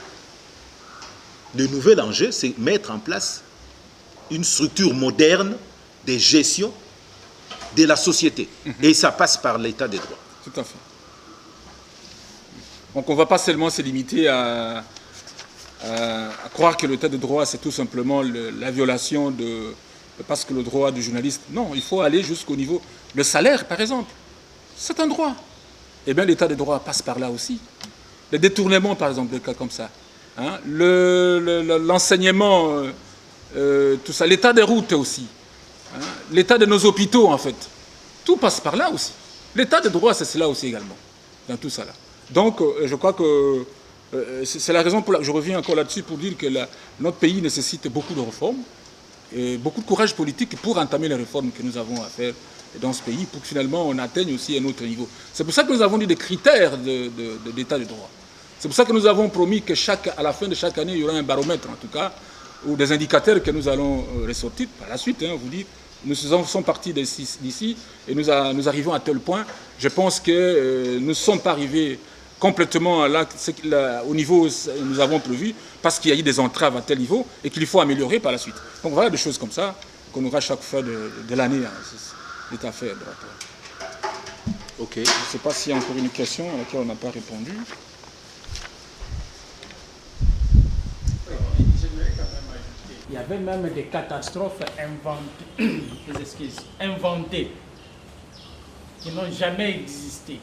Le nouvel enjeu, c'est mettre en place une structure moderne de gestion de la société. Et ça passe par l'état des droits. Tout à fait. Donc on ne va pas seulement se limiter à croire que l'état de droit, c'est tout simplement la violation parce que le droit du journaliste... Non, il faut aller jusqu'au niveau... Le salaire, par exemple, c'est un droit. Eh bien, l'état de droit passe par là aussi. Les détournements, par exemple, des cas comme ça. Hein, l'enseignement, tout ça. L'état des routes aussi. Hein, l'état de nos hôpitaux, en fait. Tout passe par là aussi. L'état de droit, c'est cela aussi également. Dans tout ça là. Donc, je crois que c'est la raison pour laquelle je reviens encore là-dessus pour dire que notre pays nécessite beaucoup de réformes et beaucoup de courage politique pour entamer les réformes que nous avons à faire dans ce pays pour que finalement on atteigne aussi un autre niveau. C'est pour ça que nous avons dit des critères de l'état de droit. C'est pour ça que nous avons promis que à la fin de chaque année, il y aura un baromètre en tout cas, ou des indicateurs que nous allons ressortir par la suite, vous dites. Nous sommes partis d'ici et nous arrivons à tel point. Je pense que nous ne sommes pas arrivés complètement au niveau où nous avons prévu parce qu'il y a eu des entraves à tel niveau et qu'il faut améliorer par la suite. Donc voilà des choses comme ça qu'on aura chaque fois de l'année. C'est à faire de rapport. Ok. Je ne sais pas s'il y a encore une question à laquelle on n'a pas répondu. Il y avait même des catastrophes inventées qui n'ont jamais existé.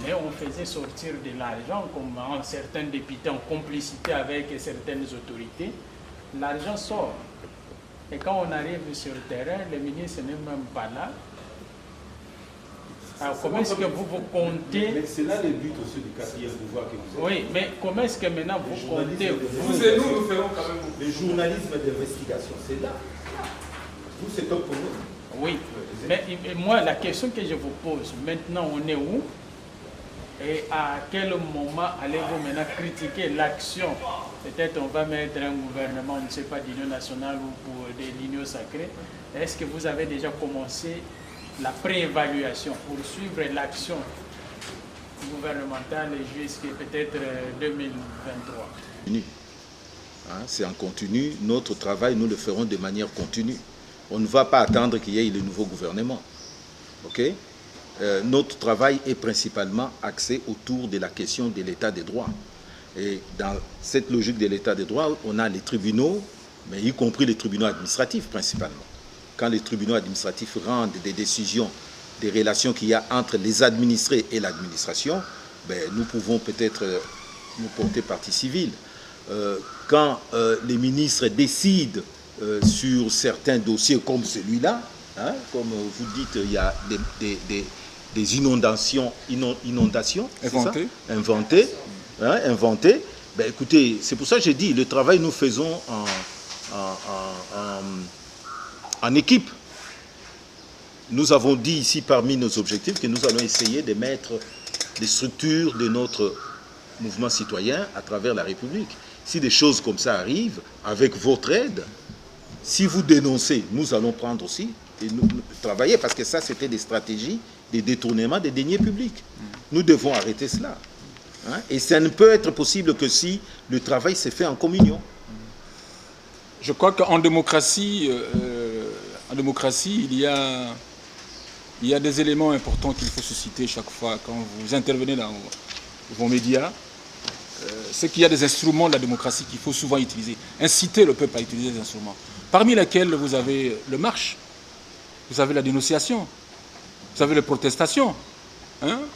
Mais on faisait sortir de l'argent, comme certains députés en complicité avec certaines autorités. L'argent sort. Et quand on arrive sur le terrain, le ministre n'est même pas là. Alors comment est-ce que vous comptez... Mais c'est là le but aussi du quatrième pouvoir que vous avez. Oui, mais comment est-ce que maintenant vous comptez... Vous et nous ferons quand même beaucoup. Le journalisme d'investigation, c'est là. Vous, c'est top pour nous. Oui, mais moi, la question que je vous pose, maintenant, on est où? Et à quel moment allez-vous maintenant critiquer l'action? Peut-être on va mettre un gouvernement, on ne sait pas, d'union nationale ou pour de l'union sacrée. Est-ce que vous avez déjà commencé la préévaluation pour suivre l'action gouvernementale jusqu'à peut-être 2023? C'est en continu. Notre travail, nous le ferons de manière continue. On ne va pas attendre qu'il y ait le nouveau gouvernement. Ok? Notre travail est principalement axé autour de la question de l'état des droits. Et dans cette logique de l'état des droits, on a les tribunaux, mais y compris les tribunaux administratifs principalement. Quand les tribunaux administratifs rendent des décisions, des relations qu'il y a entre les administrés et l'administration, nous pouvons peut-être nous porter partie civile. Quand les ministres décident sur certains dossiers comme celui-là, comme vous dites, il y a des inondations inventées. Écoutez, c'est pour ça que j'ai dit, le travail nous faisons en équipe. Nous avons dit ici parmi nos objectifs que nous allons essayer de mettre les structures de notre mouvement citoyen à travers la République. Si des choses comme ça arrivent, avec votre aide, si vous dénoncez, nous allons prendre aussi et nous travailler, parce que ça, c'était des stratégies, des détournements des deniers publics. Nous devons arrêter cela. Et ça ne peut être possible que si le travail s'est fait en communion. Je crois qu'en démocratie, il y a des éléments importants qu'il faut susciter chaque fois quand vous intervenez dans vos médias. C'est qu'il y a des instruments de la démocratie qu'il faut souvent utiliser. Inciter le peuple à utiliser des instruments. Parmi lesquels vous avez le marche, vous avez la dénonciation, vous avez les protestations,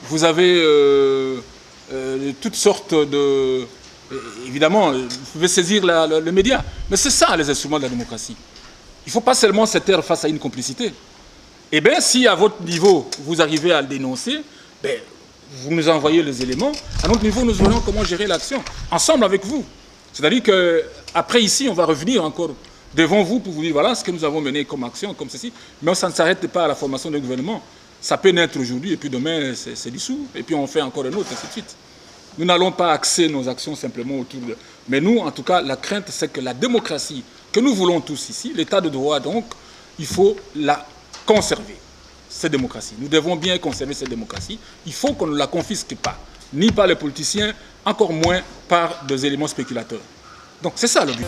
vous avez toutes sortes de... Évidemment, vous pouvez saisir le média, mais c'est ça les instruments de la démocratie. Il ne faut pas seulement se taire face à une complicité. Eh bien, si à votre niveau, vous arrivez à le dénoncer, vous nous envoyez les éléments. À notre niveau, nous verrons comment gérer l'action, ensemble avec vous. C'est-à-dire qu'après ici, on va revenir encore devant vous pour vous dire, voilà ce que nous avons mené comme action, comme ceci. Mais ça ne s'arrête pas à la formation d'un gouvernement. Ça peut naître aujourd'hui, et puis demain, c'est dissous. Et puis on fait encore un autre, ainsi de suite. Nous n'allons pas axer nos actions simplement autour de... Mais nous, en tout cas, la crainte, c'est que la démocratie que nous voulons tous ici, l'état de droit, donc, il faut la conserver, cette démocratie. Nous devons bien conserver cette démocratie. Il faut qu'on ne la confisque pas, ni par les politiciens, encore moins par des éléments spéculateurs. Donc c'est ça le but.